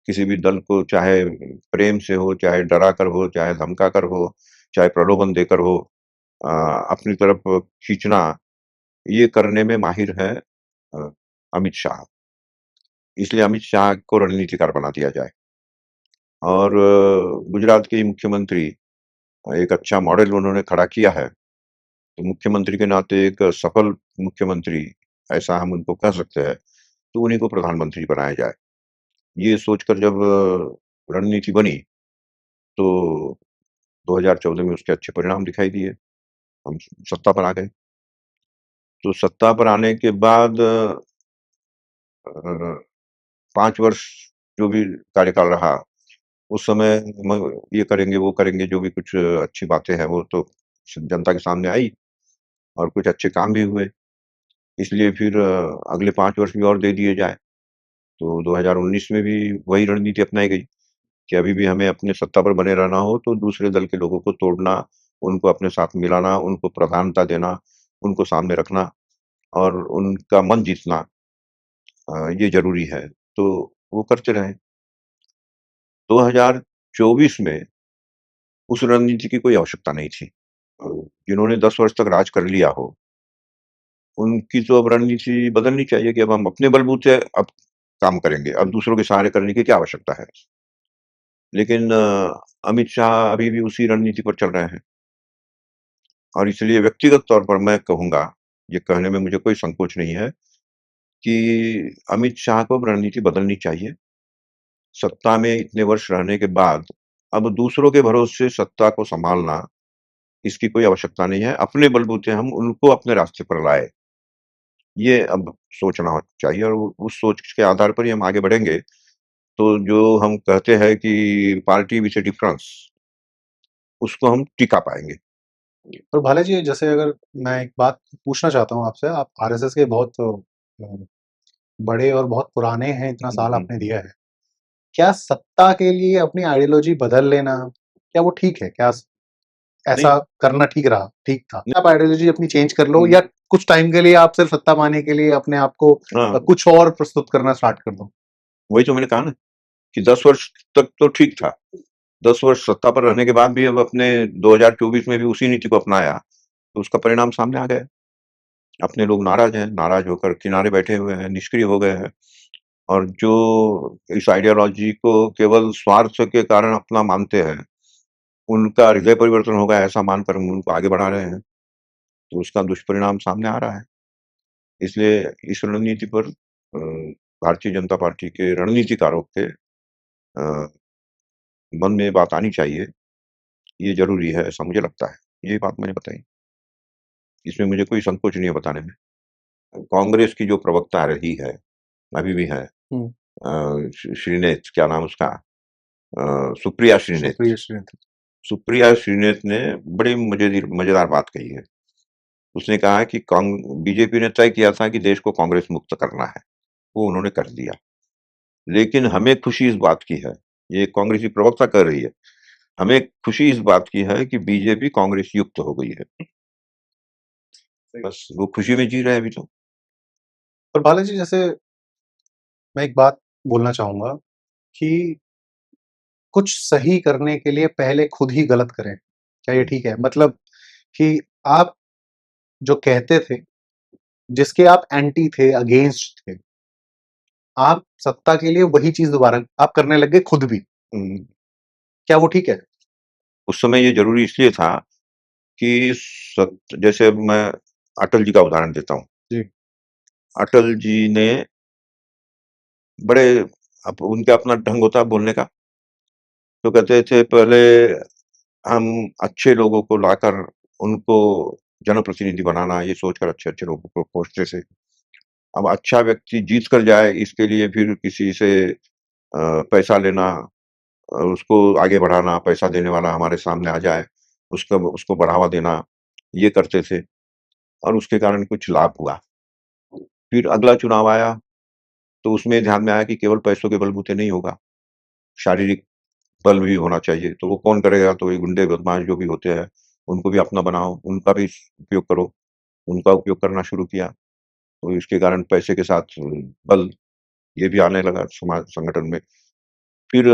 किसी भी दल को चाहे प्रेम से हो, चाहे डराकर हो, चाहे धमकाकर हो, चाहे प्रलोभन देकर हो, अ, अपनी तरफ खींचना, ये करने में माहिर है अमित शाह। इसलिए अमित शाह को रणनीतिकार बना दिया जाए और गुजरात के मुख्यमंत्री एक अच्छा मॉडल उन्होंने खड़ा किया है। तो मुख्यमंत्री के नाते एक सफल मुख्यमंत्री, ऐसा हम उनको कह सकते हैं, तो उन्हीं को प्रधानमंत्री बनाया जाए। ये सोचकर जब रणनीति बनी, तो 2014 में उसके अच्छे परिणाम दिखाई दिए। हम सत्ता पर आ गए। तो सत्ता पर आने के बाद 5 वर्ष जो भी कार्यकाल रहा, उस समय म ये करेंगे, वो करेंगे, जो भी कुछ अच्छी बातें हैं, वो तो जनता के सामने आई और कुछ अच्छे काम भी हुए। इसलिए फिर अगले 5 वर्ष भी और दे दिए जाएँ। तो 2019 में भी वही रणनीति अपनाई गई कि अभी भी हमें अपने सत्ता पर बने रहना हो, तो दूसरे दल के लोगों को तोड़ना, उनको अपने साथ मिलाना, उनको प्रधानता देना, उनको सामने रखना और उनका मन जीतना ये ज़रूरी है। तो वो करते रहे। 2024 में उस रणनीति की कोई आवश्यकता नहीं थी। जिन्होंने 10 वर्ष तक राज कर लिया हो, उनकी तो अब रणनीति बदलनी चाहिए कि अब हम अपने बलबूते अब काम करेंगे। अब दूसरों के सहारे करने की क्या आवश्यकता है? लेकिन अमित शाह अभी भी उसी रणनीति पर चल रहे हैं और इसलिए व्यक्तिगत तौर पर मैं कहूँगा, ये कहने में मुझे कोई संकोच नहीं है कि अमित शाह को अब रणनीति बदलनी चाहिए। सत्ता में इतने वर्ष रहने के बाद अब दूसरों के भरोसे सत्ता को सँभालना, इसकी कोई आवश्यकता नहीं है। अपने बलबूते हम उनको अपने रास्ते पर लाएँ। ये अब सोचना चाहिए और उस सोच के आधार पर ही हम आगे बढ़ेंगे। तो जो हम कहते हैं कि पार्टी विथ अ डिफरेंस, उसको हम टिका पाएँगे। और भाला जी जैसे अगर मैं एक बात पूछना चाहता हूँ आपसे, आप आरएसएस के बहुत बड़े और बहुत पुराने हैं, इतना हुँ, साल हुँ। आपने दिया है। क्या सत्ता के लिए अपनी आइडियोलॉजी बदल लेना, क्या वो ठीक है? क्या नहीं, ऐसा करना ठीक था? नहीं आप आइडियोलॉजी अपनी चेंज कर लो हुँ, या कुछ टाइम के लिए आप सिर्फ सत्ता पाने के लिए अपने आप को हाँ, कुछ और प्रस्तुत करना स्टार्ट कर दो? वही तो मैंने कहा ना कि 10 वर्ष तक तो ठीक था। 10 वर्ष सत्ता पर रहने के बाद भी अब अपने 2024 में भी उसी नीति को अपनाया, तो उसका परिणाम सामने आ गया। अपने लोग नाराज़ हैं, नाराज़ होकर किनारे बैठे हुए हैं, निष्क्रिय हो गए हैं और जो इस आइडियोलॉजी को केवल स्वार्थ के कारण अपना मानते हैं, उनका हृदय परिवर्तन होगा ऐसा मानकर हम उनको आगे बढ़ा रहे हैं, तो उसका दुष्परिणाम सामने आ रहा है। इसलिए इस रणनीति पर भारतीय जनता पार्टी के रणनीतिकारों के मन में ये बात आनी चाहिए, ये ज़रूरी है, ऐसा मुझे लगता है। ये बात मैंने बताई। इसमें मुझे कोई संकोच नहीं है बताने में। कांग्रेस की जो प्रवक्ता रही है, अभी भी है हुँ, श्रीनेत क्या नाम उसका? सुप्रिया श्रीनेत। सुप्रिया श्रीनाथ। सुप्रिया श्रीनेत ने बड़ी मज़ेदार बात कही है। उसने कहा कि बीजेपी ने तय किया था कि देश को कांग्रेस मुक्त करना है, वो उन्होंने कर दिया। लेकिन हमें खुशी इस बात की है, ये कांग्रेसी प्रवक्ता कह रही है, हमें खुशी इस बात की है कि बीजेपी कांग्रेस युक्त हो गई है। बस वो खुशी में जी रहे हैं अभी तो। और बालाजी जैसे मैं एक बात बोलना चाहूँगा कि कुछ सही करने के लिए पहले खुद ही गलत करें। क्या ये ठीक है? मतलब कि आप जो कहते थे, जिसके आप एंटी थे, अगेंस्ट थे, आप सत्ता के लिए वही चीज़ दोबारा आप करने लग गए खुद भी। हुँ। क्या वो ठीक है? उस समय ये ज़रूरी इसलिए था कि जैसे अब मैं अटल जी का उदाहरण देता हूँ। जी। अटल जी ने बड़े उनका अपना ढंग होता है बोलने का, तो कहते थे पहले हम अच्छे लोगों को लाकर उनको जनप्रतिनिधि बनाना, ये सोचकर अच्छे-अच्छे लोगों को खोजते थे। अब अच्छा व्यक्ति जीत कर जाए इसके लिए फिर किसी से पैसा लेना, उसको आगे बढ़ाना, पैसा देने वाला हमारे सामने आ जाए, उसको बढ़ावा देना, ये करते थे और उसके कारण कुछ लाभ हुआ। फिर अगला चुनाव आया, तो उसमें ध्यान में आया कि केवल पैसों के बलबूते नहीं होगा, शारीरिक बल भी होना चाहिए। तो वो कौन करेगा? तो ये गुंडे बदमाश जो भी होते हैं, उनको भी अपना बनाओ, उनका भी उपयोग करो, उनका उपयोग करना शुरू किया। तो इसके कारण पैसे के साथ बल ये भी आने लगा समाज संगठन में। फिर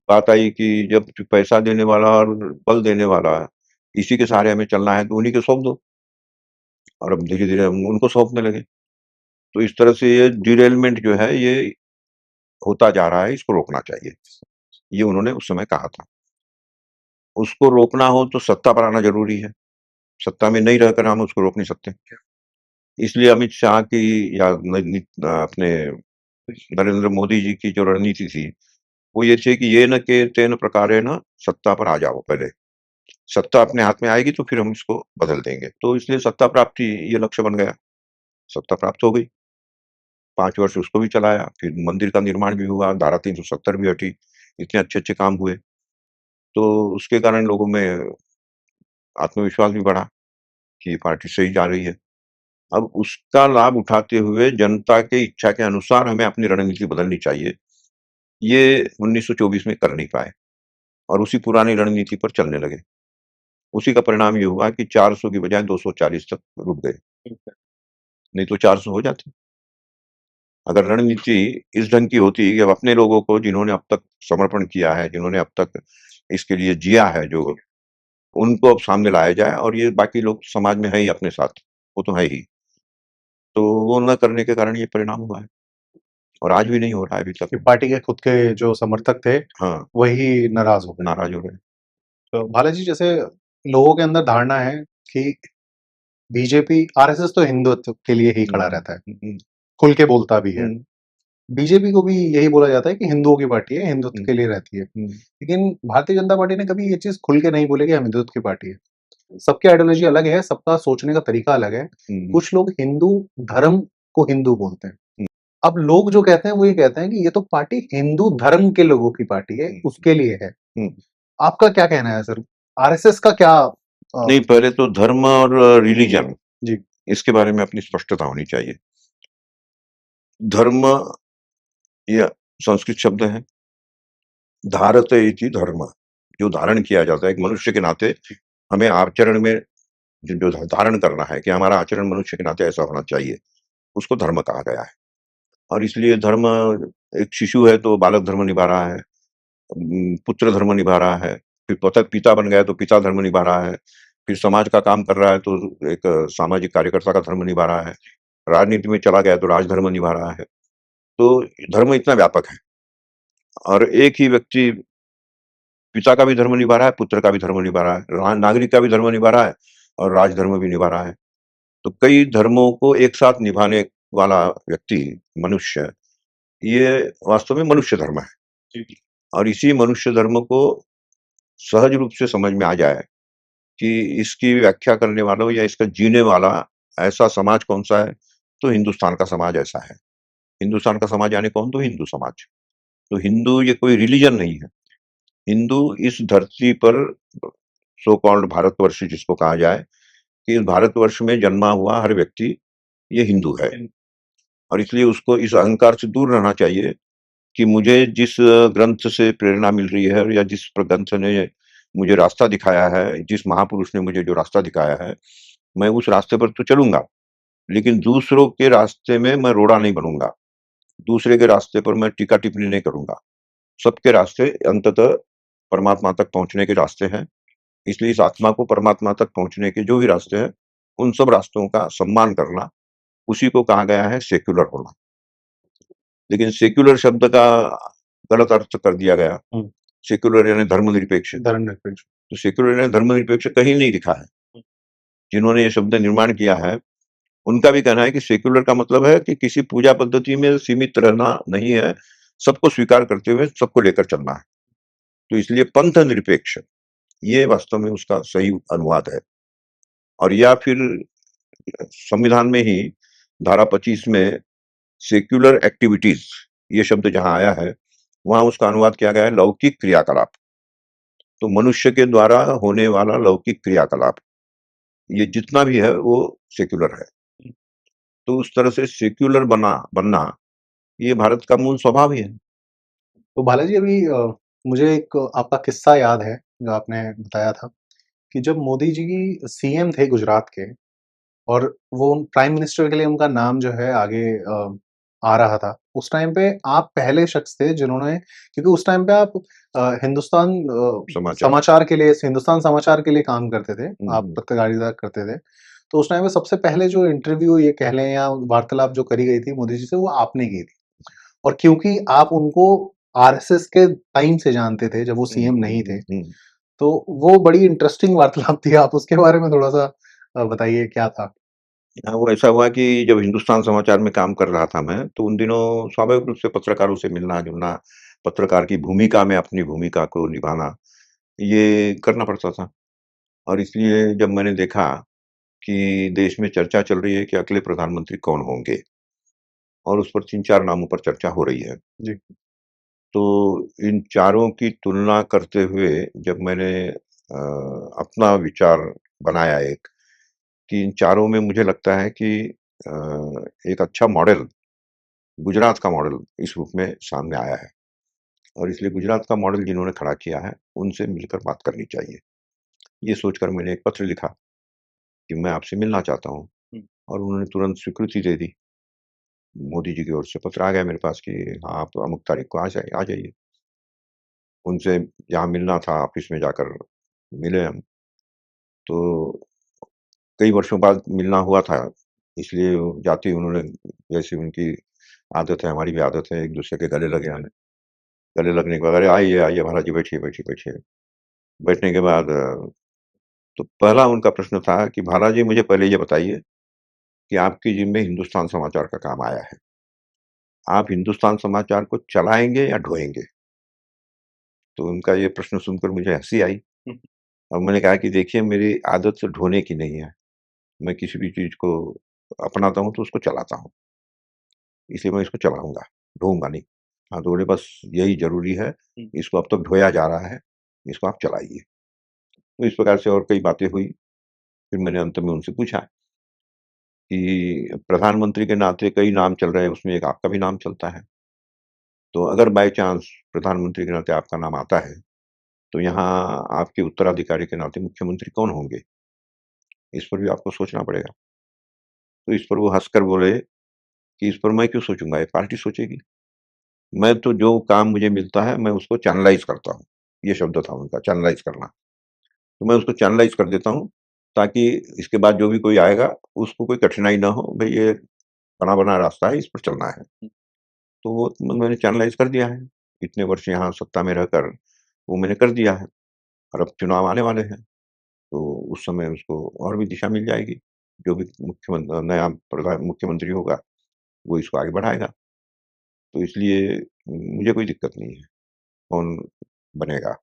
बात आई कि जब पैसा देने वाला और बल देने वाला इसी के सहारे हमें चलना है, तो उन्हीं को सौंप दो और अब धीरे-धीरे हम उनको सौंपने लगे। तो इस तरह से ये डिरेलमेंट जो है ये होता जा रहा है, इसको रोकना चाहिए। ये उन्होंने उस समय कहा था। उसको रोकना हो तो सत्ता पर आना ज़रूरी है। सत्ता में नहीं रहकर हम उसको रोक नहीं सकते। इसलिए अमित शाह की या अपने नरेंद्र मोदी जी की जो रणनीति थी, वो ये थी कि येन केन प्रकारेण सत्ता पर आ जाओ पहले। सत्ता अपने हाथ में आएगी तो फिर हम इसको बदल देंगे। तो इसलिए सत्ता प्राप्ति ये लक्ष्य बन गया। सत्ता प्राप्त हो गई। 5 वर्ष उसको भी चलाया, फिर मंदिर का निर्माण भी हुआ, धारा 370 भी हटी, इतने अच्छे-अच्छे काम हुए। तो उसके कारण लोगों में आत्मविश्वास भी बढ़ा कि ये पार्टी सही जा रही है। अब उसका लाभ उठाते हुए जनता की इच्छा के अनुसार हमें अपनी रणनीति बदलनी चाहिए। ये 1924 में कर नहीं पाए और उसी पुरानी रणनीति पर चलने लगे। उसी का परिणाम ये हुआ कि 400 की बजाय 240 तक रुक गए, नहीं तो 400 हो जाते। अगर रणनीति इस ढंग की होती कि अब अपने लोगों को जिन्होंने अब तक समर्पण किया है, जिन्होंने अब तक इसके लिए जिया है जो, उनको अब सामने लाया जाए और ये बाकी लोग समाज में है ही अपने साथ, वो तो है ही। तो वो न करने के कारण ये परिणाम हुआ है और आज भी नहीं हो रहा है अभी कि तक। पार्टी के खुद के जो समर्थक थे, हाँ, वही नाराज़ हो गए। नाराज़ हो गए। तो बालाजी जैसे लोगों के अंदर धारणा है कि बीजेपी आरएसएस तो हिंदुत्व के लिए ही खड़ा रहता है, हुँ, खुल के बोलता भी है। हुँ, बीजेपी को भी यही बोला जाता है कि हिंदुओं की पार्टी है, हिंदुत्व हुँ, के लिए रहती है। हुँ, लेकिन भारतीय जनता पार्टी ने कभी ये चीज़ खुल के नहीं बोली कि हम हिंदुत्व की पार्टी है। सबकी आइडियोलॉजी अलग है, सबका सोचने का तरीका अलग है। हुँ, कुछ लोग हिंदू धर्म को हिंदू बोलते हैं। हुँ, अब लोग जो कहते हैं वो ये कहते हैं कि ये तो पार्टी हिंदू धर्म के लोगों की पार्टी है, हुँ, उसके लिए है। हुँ। आपका क्या कहना है सर? आरएसएस का क्या नहीं, पहले तो धर्म और रिलिजन जी, इसके बारे में अपनी स्पष्टता होनी चाहिए। धर्म ये संस्कृत शब्द है, धारते इति धर्म, जो धारण किया जाता है एक मनुष्य के नाते हमें आचरण में जो धारण करना है कि हमारा आचरण मनुष्य के नाते ऐसा होना चाहिए, उसको धर्म कहा गया है। और इसलिए धर्म, एक शिशु है तो बालक धर्म निभा रहा है, पुत्र धर्म निभा रहा है, फिर पिता बन गया तो पिता धर्म निभा रहा है, फिर समाज का काम कर रहा है तो एक सामाजिक कार्यकर्ता का धर्म निभा रहा है, राजनीति में चला गया तो राजधर्म निभा रहा है। तो धर्म इतना व्यापक है और एक ही व्यक्ति पिता का भी धर्म निभा रहा है, पुत्र का भी धर्म निभा रहा है, नागरिक का भी धर्म निभा रहा है और राजधर्म भी निभा रहा है। तो कई धर्मों को एक साथ निभाने वाला व्यक्ति, मनुष्य, ये वास्तव में मनुष्य धर्म है। जी। और इसी मनुष्य धर्म को सहज रूप से समझ में आ जाए कि इसकी व्याख्या करने वालों या इसका जीने वाला ऐसा समाज कौन-सा है, तो हिंदुस्तान का समाज ऐसा है। हिंदुस्तान का समाज यानी कौन? तो हिंदू समाज। तो हिंदू ये कोई रिलिजन नहीं है। हिंदू इस धरती पर सो कॉल्ड भारतवर्ष जिसको कहा जाए, कि इस भारतवर्ष में जन्मा हुआ हर व्यक्ति ये हिंदू है। और इसलिए उसको इस अहंकार से दूर रहना चाहिए कि मुझे जिस ग्रंथ से प्रेरणा मिल रही है या जिस ग्रंथ ने मुझे रास्ता दिखाया है, जिस महापुरुष ने मुझे जो रास्ता दिखाया है, मैं उस रास्ते पर तो चलूँगा, लेकिन दूसरों के रास्ते में मैं रोड़ा नहीं बनूँगा। दूसरे के रास्ते पर मैं टीका-टिप्पणी नहीं करूँगा। सबके रास्ते अंततः परमात्मा तक पहुँचने के रास्ते हैं। इसलिए इस आत्मा को परमात्मा तक पहुँचने के जो भी रास्ते हैं, उन सब रास्तों का सम्मान करना, उसी को कहा गया है सेक्युलर होना। लेकिन सेक्युलर शब्द का गलत अर्थ कर दिया गया। हुँ। सेक्युलर यानी धर्मनिरपेक्ष। धर्मनिरपेक्ष। तो सेक्युलर यानी धर्मनिरपेक्ष कहीं नहीं लिखा है। हुँ। जिन्होंने ये शब्द निर्माण किया है, उनका भी कहना है कि सेक्युलर का मतलब है कि किसी पूजा पद्धति में सीमित रहना नहीं है, सबको स्वीकार करते हुए सबको लेकर चलना है। तो इसलिए पंथ निरपेक्ष, ये वास्तव में उसका सही अनुवाद है। और या फिर संविधान में ही धारा 25 में सेक्युलर एक्टिविटीज ये शब्द जहां आया है, वहां उसका अनुवाद किया गया है लौकिक क्रियाकलाप। तो मनुष्य के द्वारा होने वाला लौकिक क्रियाकलाप, ये जितना भी है वो सेक्युलर है। तो उस तरह से सेक्युलर बनना ये भारत का मूल स्वभाव ही है। तो बालाजी अभी मुझे एक आपका किस्सा याद है, जो आपने बताया था कि जब मोदी जी सीएम थे गुजरात के और वो प्राइम मिनिस्टर के लिए उनका नाम जो है आगे आ रहा था। उस टाइम पे आप पहले शख्स थे जिन्होंने, क्योंकि उस टाइम पे आप हिंदुस्तान समाचार। समाचार के लिए, हिंदुस्तान समाचार के लिए काम करते थे, आप हम्म। पत्रकारिता करते थे। तो उस टाइम पे सबसे पहले जो इंटरव्यू ये कह लें या वार्तालाप जो करी गई थी मोदी जी से, वो आपने की थी। और क्योंकि आप उनको आरएसएस के टाइम से जानते थे, जब वो सीएम नहीं थे, तो वो बड़ी इंटरेस्टिंग वार्तालाप थी। आप उसके बारे में थोड़ा-सा बताइए क्या था? हाँ, वो ऐसा हुआ कि जब हिंदुस्तान समाचार में काम कर रहा था मैं, तो उन दिनों स्वाभाविक रूप से पत्रकारों से मिलना-जुलना, पत्रकार की भूमिका में अपनी भूमिका को निभाना, ये करना पड़ता था। और इसलिए जब मैंने देखा कि देश में चर्चा चल रही है कि अगले प्रधानमंत्री कौन होंगे, और उस पर 3-4 नामों पर चर्चा हो रही है। जी। तो इन चारों की तुलना करते हुए जब मैंने अपना विचार बनाया एक, कि इन चारों में मुझे लगता है कि अ, एक अच्छा मॉडल, गुजरात का मॉडल इस रूप में सामने आया है। और इसलिए गुजरात का मॉडल जिन्होंने खड़ा किया है, उनसे मिलकर बात करनी चाहिए। ये सोचकर मैंने एक पत्र लिखा कि मैं आपसे मिलना चाहता हूँ, हुँ। और उन्होंने तुरंत स्वीकृति दे दी। मोदी जी की ओर से पत्र आ गया मेरे पास कि हाँ, आप अमुक तारीख को आ जाइए। उनसे जहाँ मिलना था ऑफ़िस में जाकर मिले हम। तो कई वर्षों बाद मिलना हुआ था, इसलिए वो जाते ही उन्होंने, जैसे उनकी आदत है, हमारी भी आदत है, एक-दूसरे के गले लगे आने। गले लगने के बाद, "अरे! आइए, आइए महाराज जी, बैठिए, बैठिए, बैठिए।" बैठने के बाद तो पहला उनका प्रश्न था कि महाराज जी, मुझे पहले ये बताइए कि आपकी जिम्मे हिंदुस्तान समाचार का काम आया है। आप हिंदुस्तान समाचार को चलाएँगे या ढोएँगे? तो उनका ये प्रश्न सुनकर मुझे हँसी आई। हुँ। और मैंने कहा कि देखिए, मेरी आदत तो ढोने की नहीं है। मैं किसी भी चीज़ को अपनाता हूँ तो उसको चलाता हूँ। इसलिए मैं इसको चलाऊँगा, ढोऊँगा नहीं। हाँ, तो बोले बस यही ज़रूरी है, हुँ। इसको अब तक ढोया जा रहा है, इसको आप चलाइए। तो इस प्रकार से और कई बातें हुई। फिर मैंने अंत में उनसे पूछा कि प्रधानमंत्री के नाते कई नाम चल रहे हैं, उसमें एक आपका भी नाम चलता है। तो अगर बाय चांस प्रधानमंत्री के नाते आपका नाम आता है, तो यहाँ आपके उत्तराधिकारी के नाते मुख्यमंत्री कौन होंगे? इस पर भी आपको सोचना पड़ेगा। तो इस पर वो हँसकर बोले कि इस पर मैं क्यों सोचूँगा, ये पार्टी सोचेगी। मैं तो जो काम मुझे मिलता है, मैं उसको चैनलाइज़ करता हूँ। ये शब्द था उनका, चैनलाइज़ करना। तो मैं उसको चैनलाइज़ कर देता हूँ, ताकि इसके बाद जो भी कोई आएगा, उसको कोई कठिनाई ना हो, भई ये बना-बनाया रास्ता है, इस पर चलना है। तो वो मैंने चैनलाइज़ कर दिया है। इतने वर्ष यहाँ सत्ता में रहकर वो मैंने कर दिया है, और अब चुनाव आने वाले हैं, तो उस समय उसको और भी दिशा मिल जाएगी। जो भी नया प्रधान मुख्यमंत्री होगा, वो इसको आगे बढ़ाएगा। तो इसलिए मुझे कोई दिक्कत नहीं है, कौन बनेगा।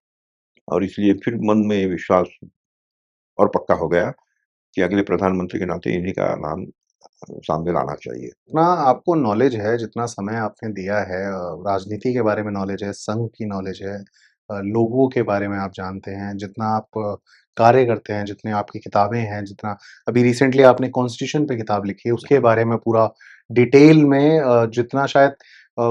और इसलिए फिर मन में ये विश्वास और पक्का हो गया कि अगले प्रधानमंत्री के नाते इन्हीं का नाम सामने लाना चाहिए। जितना आपको नॉलेज है, जितना समय आपने दिया है, राजनीति के बारे में नॉलेज है, संघ की नॉलेज है, लोगों के बारे में आप जानते हैं, जितना आप कार्य करते हैं, जितनी आपकी किताबें हैं, जितना अभी रिसेंटली आपने कॉन्स्टिट्यूशन पे किताब लिखी है, उसके बारे में पूरा डिटेल में जितना शायद अ,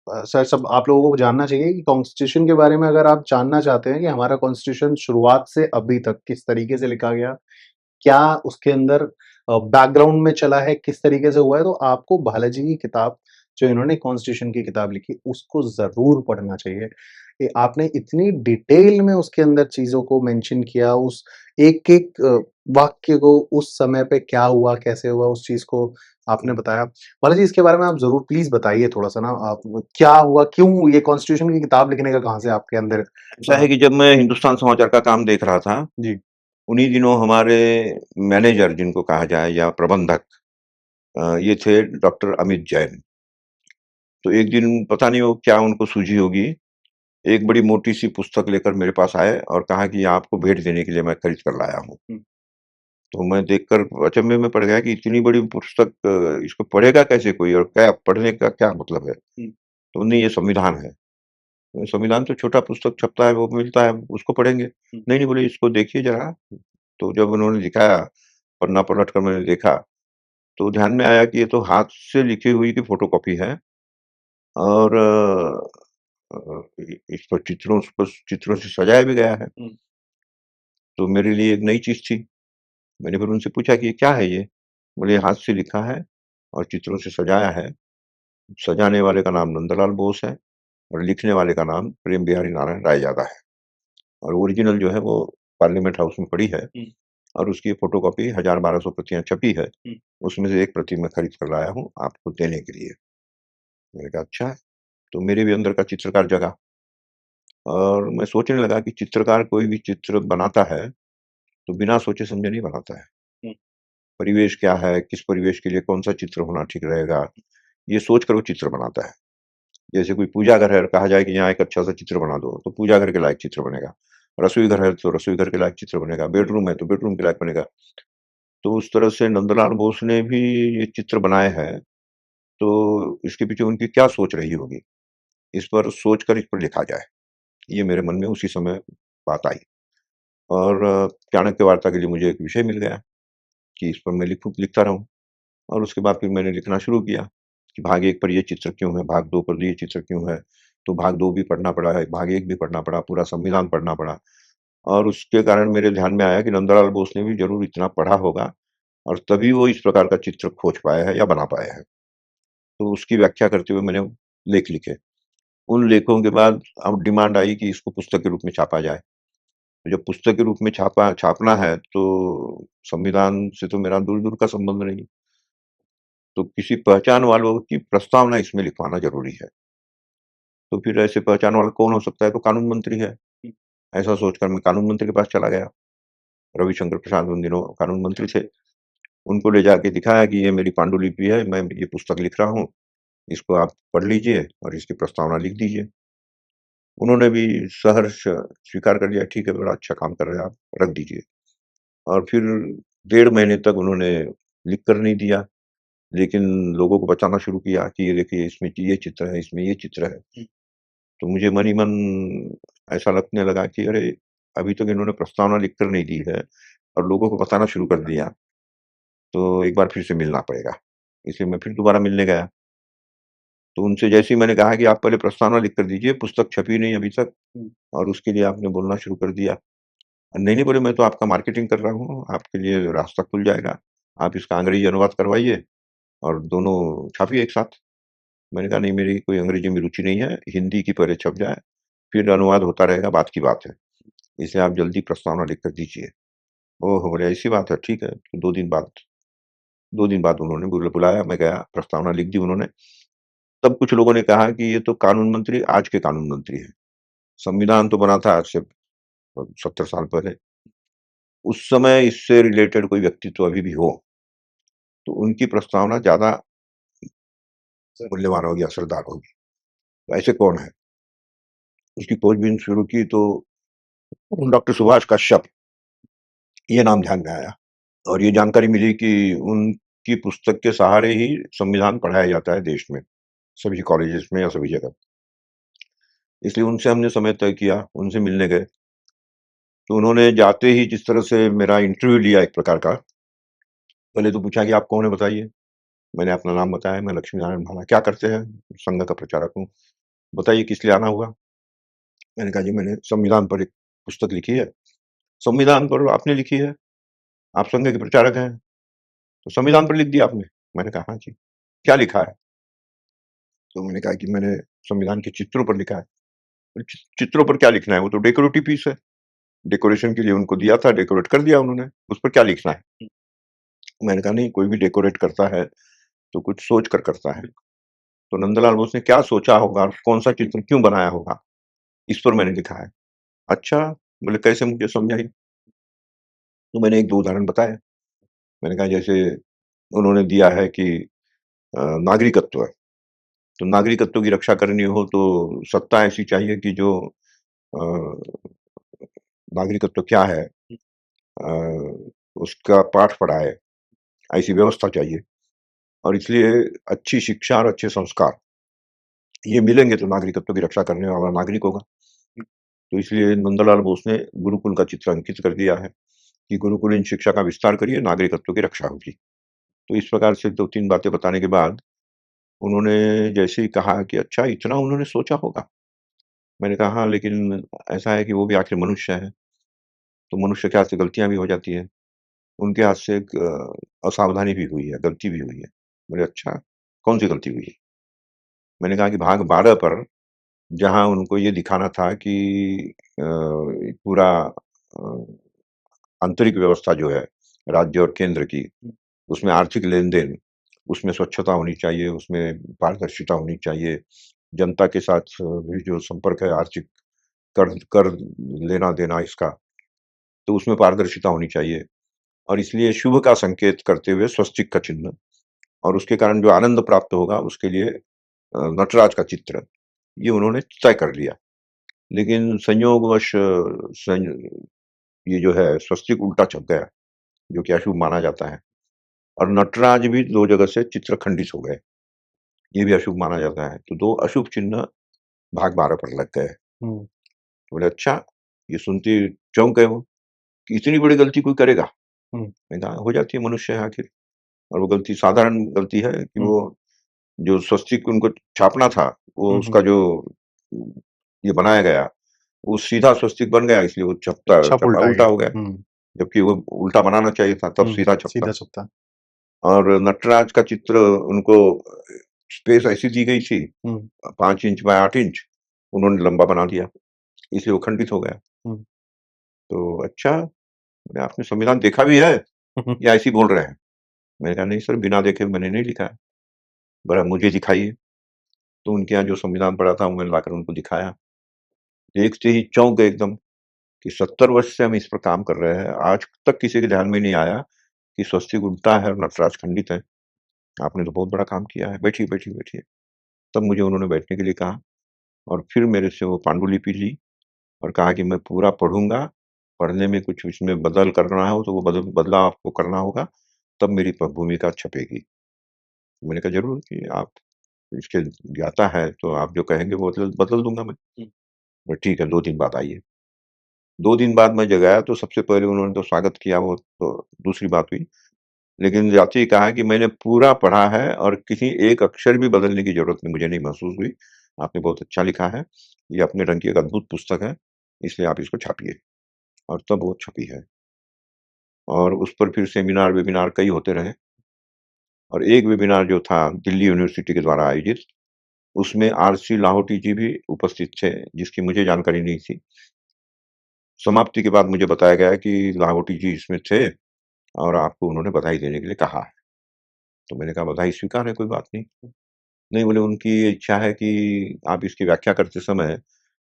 सर सब आप लोगों को जानना चाहिए कि कॉन्स्टिट्यूशन के बारे में अगर आप जानना चाहते हैं कि हमारा कॉन्स्टिट्यूशन शुरुआत से अभी तक किस तरीके से लिखा गया, क्या उसके अंदर बैकग्राउंड में चला है, किस तरीके से हुआ है, तो आपको बालाजी की किताब, जो इन्होंने कॉन्स्टिट्यूशन की किताब लिखी, उसको ज़रूर पढ़ना चाहिए। आपने इतनी डिटेल में उसके अंदर चीज़ों को मेंशन किया, उस एक-एक वाक्य को उस समय पे क्या हुआ, कैसे हुआ, उस चीज़ को आपने बताया। बालाजी इसके बारे में आप ज़रूर प्लीज़ बताइए थोड़ा-सा ना आप क्या हुआ? क्यों ये कॉन्स्टिट्यूशन की किताब लिखने का कहाँ से आपके अंदर ऐसा है कि जब मैं हिंदुस्तान समाचार का काम देख रहा था, जी। उन्हीं दिनों हमारे मैनेजर जिनको कहा जाए या प्रबंधक ये थे डॉक्टर अमित जैन। तो एक दिन पता नहीं वो क्या उनको सूझी होगी, एक बड़ी मोटी-सी पुस्तक लेकर मेरे पास आए और कहा कि ये आपको भेंट देने के लिए मैं खरीद कर लाया हूँ। हुँ। तो मैं देखकर अचंभे में पड़ गया कि इतनी बड़ी पुस्तक इसको पढ़ेगा कैसे कोई और क्या पढ़ने का क्या मतलब है? हुँ। तो नहीं ये संविधान है। संविधान तो छोटा पुस्तक छपता है, वो मिलता है, उसको पढ़ेंगे। हुँ। नहीं, नहीं बोले इसको देखिए ज़रा। तो जब उन्होंने दिखाया, पन्ना पलट कर मैंने देखा, तो ध्यान में आया कि ये तो हाथ से लिखी हुई की फ़ोटोकॉपी है और इस पर चित्रों से सजाया भी गया है। हुँ। तो मेरे लिए एक नई चीज़ थी। मैंने फिर उनसे पूछा कि ये क्या है ये? बोले हाथ से लिखा है और चित्रों से सजाया है। सजाने वाले का नाम नंदलाल बोस है और लिखने वाले का नाम प्रेम बिहारी नारायण रायजादा है। और ओरिजिनल जो है वो पार्लियामेंट हाउस में पड़ी है हुँ। और उसकी फ़ोटोकॉपी 1000-1200 प्रतियाँ छपी है। हुँ। उसमें से एक प्रति मैं खरीद कर लाया हूँ आपको देने के लिए। मैंने कहा अच्छा है, तो मेरे भी अंदर का चित्रकार जगा और मैं सोचने लगा कि चित्रकार कोई भी चित्र बनाता है, तो बिना सोचे-समझे नहीं बनाता है। हुँ। परिवेश क्या है, किस परिवेश के लिए कौन-सा चित्र होना ठीक रहेगा, ये सोच कर वो चित्र बनाता है। जैसे कोई पूजा घर है और कहा जाए कि यहाँ एक अच्छा-सा चित्र बना दो, तो पूजा घर के लायक चित्र बनेगा। रसोई घर है, तो रसोई घर के लायक चित्र बनेगा। बेडरूम है, तो बेडरूम के लायक बनेगा। तो उस तरह से नंदलाल बोस ने भी ये चित्र बनाए हैं, तो इसके पीछे उनकी क्या सोच रही होगी? इस पर सोचकर इस पर लिखा जाए। ये मेरे मन में उसी समय बात आई और चाणक्य वार्ता के लिए मुझे एक विषय मिल गया कि इस पर मैं लिखता रहूँ और उसके बाद फिर मैंने लिखना शुरू किया कि भाग 1 पर ये चित्र क्यों है, भाग 2 पर ये चित्र क्यों है? तो भाग 2 भी पढ़ना पड़ा है, भाग 1 भी पढ़ना पड़ा, पूरा संविधान पढ़ना पड़ा और उसके कारण मेरे ध्यान में आया कि नंदलाल बोस ने भी ज़रूर इतना पढ़ा होगा और तभी वो इस प्रकार का चित्र खोज पाए हैं या बना पाए हैं। तो उसकी व्याख्या करते हुए मैंने लेख लिखे। उन लेखों के बाद अब डिमांड आई कि इसको पुस्तक के रूप में छापा जाए। तो जब पुस्तक के रूप में छापना है तो संविधान से तो मेरा दूर-दूर का संबंध नहीं। तो किसी पहचान वालों की प्रस्तावना इसमें लिखवाना ज़रूरी है। तो फिर ऐसे पहचान वाला कौन हो सकता है? तो कानून मंत्री है। ऐसा सोचकर मैं कानून मंत्री के पास चला गया। रविशंकर प्रसाद उन दिनों कानून मंत्री थे। उनको ले जाके दिखाया कि ये मेरी पांडुलिपि है, मैं ये पुस्तक लिख रहा हूँ, इसको आप पढ़ लीजिए और इसकी प्रस्तावना लिख दीजिए। उन्होंने भी सहर्ष स्वीकार कर लिया, ठीक है, बड़ा अच्छा काम कर रहे हैं आप, रख दीजिए। और फिर डेढ़ महीने तक उन्होंने लिख कर नहीं दिया, लेकिन लोगों को बताना शुरू किया कि ये देखिए इसमें ये चित्र है, इसमें ये चित्र है। तो मुझे मन ही मन ऐसा लगने लगा कि अरे! अभी तक इन्होंने प्रस्तावना लिख कर नहीं दी है और लोगों को बताना शुरू कर दिया, तो एक बार फिर से मिलना पड़ेगा। इसलिए मैं फिर दोबारा मिलने गया। तो उनसे जैसे ही मैंने कहा कि आप पहले प्रस्तावना लिख कर दीजिए, पुस्तक छपी नहीं अभी तक और उसके लिए आपने बोलना शुरू कर दिया। नहीं, नहीं बोले मैं तो आपका मार्केटिंग कर रहा हूँ, आपके लिए रास्ता खुल जाएगा। आप इसका अंग्रेजी अनुवाद करवाइए और दोनों छापिए एक साथ। मैंने कहा नहीं मेरी कोई अंग्रेजी में रुचि नहीं है, हिंदी की पहले छप जाए, फिर अनुवाद होता रहेगा, बात की बात है। इसलिए आप जल्दी प्रस्तावना लिख कर दीजिए। ओहो! बोले ऐसी बात है, ठीक है। तो 2 दिन बाद उन्होंने बुलाया, मैं गया, प्रस्तावना लिख दी उन्होंने। तब कुछ लोगों ने कहा कि ये तो कानून मंत्री आज के कानून मंत्री हैं। संविधान तो बना था आज से 70 साल पहले। उस समय इससे रिलेटेड कोई व्यक्तित्व अभी भी हो, तो उनकी प्रस्तावना ज़्यादा मूल्यवान होगी, असरदार होगी। तो ऐसे कौन है? उसकी खोजबीन शुरू की तो डॉक्टर सुभाष कश्यप, ये नाम ध्यान में आया और ये जानकारी मिली कि उनकी पुस्तक के सहारे ही संविधान पढ़ाया जाता है देश में, सभी कॉलेजेस में या सभी जगह। इसलिए उनसे हमने समय तय किया, उनसे मिलने गए। तो उन्होंने जाते ही जिस तरह से मेरा इंटरव्यू लिया एक प्रकार का, पहले तो पूछा कि आप कौन हैं बताइए? मैंने अपना नाम बताया, मैं लक्ष्मी नारायण भाला। क्या करते हैं? संघ का प्रचारक हूँ। बताइए किस लिए आना हुआ? मैंने कहा जी मैंने संविधान पर एक पुस्तक लिखी है। संविधान पर आपने लिखी है? आप संघ के प्रचारक हैं, तो संविधान पर लिख दिया आपने? मैंने कहा हाँ जी। क्या लिखा है? तो मैंने कहा कि मैंने संविधान के चित्रों पर लिखा है। बोले, चित्रों पर क्या लिखना है? वो तो डेकोरेटिव पीस है। डेकोरेशन के लिए उनको दिया था, डेकोरेट कर दिया उन्होंने, उस पर क्या लिखना है? मैंने कहा नहीं, कोई भी डेकोरेट करता है तो कुछ सोच कर करता है। तो नंदलाल बोस ने क्या सोचा होगा और कौन सा चित्र क्यों बनाया होगा, इस पर मैंने लिखा है। अच्छा, बोले कैसे, मुझे समझाइए। तो मैंने एक दो उदाहरण बताए। मैंने कहा जैसे उन्होंने दिया है कि नागरिकत्व, तो नागरिकत्व की रक्षा करनी हो तो सत्ता ऐसी चाहिए कि जो अ, नागरिकत्व क्या है अ, उसका पाठ पढ़ाए, ऐसी व्यवस्था चाहिए। और इसलिए अच्छी शिक्षा और अच्छे संस्कार ये मिलेंगे तो नागरिकत्व की रक्षा करने वाला नागरिक होगा। तो इसलिए नंदलाल बोस ने गुरुकुल का चित्र अंकित कर दिया है कि गुरुकुलीन शिक्षा का विस्तार करिए, नागरिकत्व की रक्षा होगी। तो इस प्रकार से 2-3 बातें बताने के बाद उन्होंने जैसे ही कहा कि अच्छा इतना उन्होंने सोचा होगा। मैंने कहा हाँ, लेकिन ऐसा है कि वो भी आखिर मनुष्य है, तो मनुष्य के हाथ से गलतियाँ भी हो जाती हैं। उनके हाथ से एक असावधानी भी हुई है, गलती भी हुई है। बोले अच्छा, कौन-सी गलती हुई है? मैंने कहा कि भाग 12 पर जहाँ उनको ये दिखाना था कि पूरा आंतरिक व्यवस्था जो है, राज्य और केंद्र की, उसमें आर्थिक लेन-देन, उसमें स्वच्छता होनी चाहिए, उसमें पारदर्शिता होनी चाहिए, जनता के साथ भी जो संपर्क है आर्थिक कर कर लेना-देना इसका, तो उसमें पारदर्शिता होनी चाहिए। और इसलिए शुभ का संकेत करते हुए स्वस्तिक का चिन्ह और उसके कारण जो आनंद प्राप्त होगा उसके लिए नटराज का चित्र, ये उन्होंने तय कर लिया। लेकिन संयोगवश ये जो है स्वस्तिक उल्टा छप गया, जो कि अशुभ माना जाता है। और नटराज भी 2 जगह से चित्र खंडित हो गए, ये भी अशुभ माना जाता है। तो 2 अशुभ चिन्ह भाग 12 पर लग गए। हुँ, बोले अच्छा, ये सुनते ही चौंक गए वो, कि इतनी बड़ी गलती कोई करेगा? हुँ, मैंने कहा हो जाती है, मनुष्य है आखिर। और वो गलती साधारण गलती है कि हुँ, वो जो स्वस्तिक उनको छापना था, वो हुँ, हुँ, उसका जो ये बनाया गया, वो सीधा स्वस्तिक बन गया, इसलिए वो छप छपा उल्टा उल्टा गया। हो गया। हुँ, जबकि वो उल्टा बनाना चाहिए था, तब सीधा सीधा छपता। छपता। और नटराज का चित्र उनको स्पेस ऐसी दी गई थी, हुँ, 5 इंच बाय 8 इंच, उन्होंने लंबा बना दिया, इसलिए वो खंडित हो गया। हुँ, तो अच्छा, बोले आपने संविधान देखा भी है या ऐसे ही बोल रहे हैं? मैंने कहा नहीं सर, बिना देखे मैंने नहीं लिखा है। बोला मुझे दिखाइए। तो उनके यहाँ जो संविधान पड़ा था, वो मैंने लाकर उनको दिखाया। देखते ही चौंक गए एकदम कि 70 वर्ष से हम इस पर काम कर रहे हैं, आज तक किसी के ध्यान में नहीं आया कि स्वस्तिक उल्टा है और नटराज खंडित है। आपने तो बहुत बड़ा काम किया है, बैठिए, बैठिए, बैठिए। तब मुझे उन्होंने बैठने के लिए कहा और फिर मेरे से वो पांडुलिपि ली और कहा कि मैं पूरा पढ़ूँगा, पढ़ने में कुछ इसमें बदल करना हो तो वो बदलाव आपको करना होगा, तब मेरी भूमिका छपेगी। मैंने कहा ज़रूर कि आप इसके ज्ञाता हैं, तो आप जो कहेंगे वो बदल बदल दूँगा मैं। बोले ठीक है, 2 दिन बाद आइए। 2 दिन बाद मैं जब गया तो सबसे पहले उन्होंने तो स्वागत किया, वो तो दूसरी बात हुई। लेकिन जाते ही कहा कि मैंने पूरा पढ़ा है और किसी एक अक्षर भी बदलने की ज़रूरत नहीं मुझे नहीं महसूस हुई। आपने बहुत अच्छा लिखा है। ये अपने रंग की एक अद्भुत पुस्तक है, इसलिए आप इसको छापिए। और तब वो छपी है। और उस पर फिर सेमिनार-वेमिनार कई होते रहे और एक वेबिनार जो था दिल्ली यूनिवर्सिटी के द्वारा आयोजित, उसमें आर.सी. लाहोटी जी भी उपस्थित थे, जिसकी मुझे जानकारी नहीं थी। समाप्ति के बाद मुझे बताया गया कि लाहोटी जी इसमें थे और आपको उन्होंने बधाई देने के लिए कहा है। तो मैंने कहा बधाई स्वीकार है, कोई बात नहीं। नहीं, बोले उनकी ये इच्छा है कि आप इसकी व्याख्या करते समय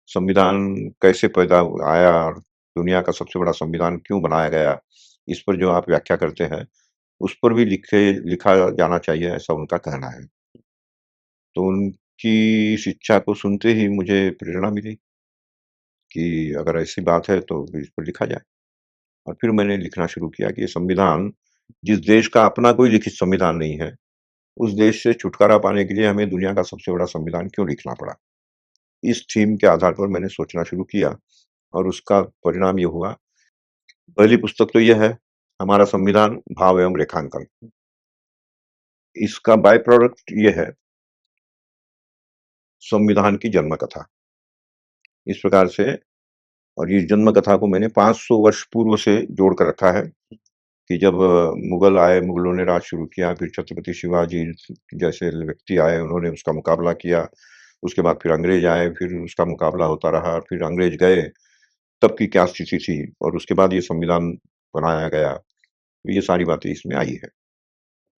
संविधान कैसे पैदा आया और दुनिया का सबसे बड़ा संविधान क्यों बनाया गया, इस पर जो आप व्याख्या करते हैं, उस पर भी लिखा जाना चाहिए, ऐसा उनका कहना है। तो उनकी इस इच्छा को सुनते ही मुझे प्रेरणा मिली कि अगर ऐसी बात है तो इस पर लिखा जाए। और फिर मैंने लिखना शुरू किया कि ये संविधान जिस देश का अपना कोई लिखित संविधान नहीं है, उस देश से छुटकारा पाने के लिए हमें दुनिया का सबसे बड़ा संविधान क्यों लिखना पड़ा। इस थीम के आधार पर मैंने सोचना शुरू किया और उसका परिणाम ये हुआ, पहली पुस्तक तो ये है, हमारा संविधान भाव एवं रेखांकन। इसका बाय प्रोडक्ट ये है संविधान की जन्म कथा। इस प्रकार से और ये जन्म कथा को मैंने 500 वर्ष पूर्व से जोड़ कर रखा है कि जब मुगल आए, मुगलों ने राज शुरू किया, फिर छत्रपति शिवाजी जैसे व्यक्ति आए, उन्होंने उसका मुकाबला किया। उसके बाद फिर अंग्रेज आए, फिर उसका मुकाबला होता रहा, फिर अंग्रेज गए, तब की क्या स्थिति थी और उसके बाद ये संविधान बनाया गया। ये सारी बातें इसमें आई है।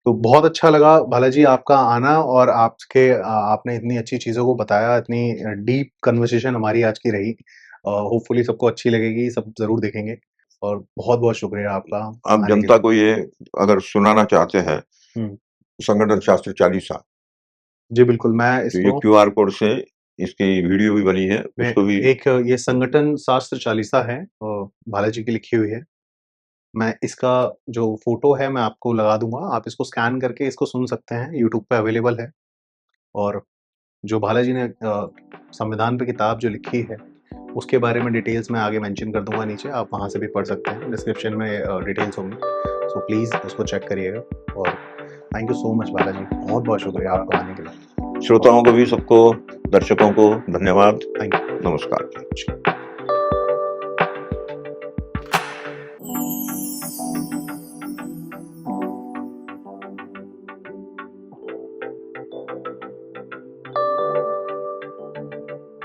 तो बहुत अच्छा लगा बालाजी आपका आना और आपने इतनी अच्छी चीज़ों को बताया, इतनी डीप कन्वर्सेशन हमारी आज की रही। होपफुली सबको अच्छी लगेगी, सब ज़रूर देखेंगे और बहुत-बहुत शुक्रिया आपका आप आने के जनता लिए। को ये अगर सुनाना चाहते हैं, हुँ। संगठन शास्त्र चालीसा, जी, बिल्कुल, मैं तो ये इसको क्यूआर कोड से इसकी वीडियो भी बनी है, मैं उसको भी एक ये संगठन शास्त्र चालीसा है बालाजी की लिखी हुई है। मैं इसका जो फ़ोटो है मैं आपको लगा दूँगा, आप इसको स्कैन करके इसको सुन सकते हैं, यूट्यूब पे अवेलेबल है। और जो बालाजी ने संविधान पे किताब जो लिखी है, उसके बारे में डिटेल्स मैं आगे मेंशन कर दूँगा नीचे, आप वहाँ से भी पढ़ सकते हैं, डिस्क्रिप्शन में डिटेल्स होंगी। सो प्लीज़ उसको चेक करिएगा और thank you so much Balaji, बहुत-बहुत शुक्रिया आपका आने के लिए। श्रोताओं को भी, सबको, दर्शकों को धन्यवाद। Thank you. नमस्कार।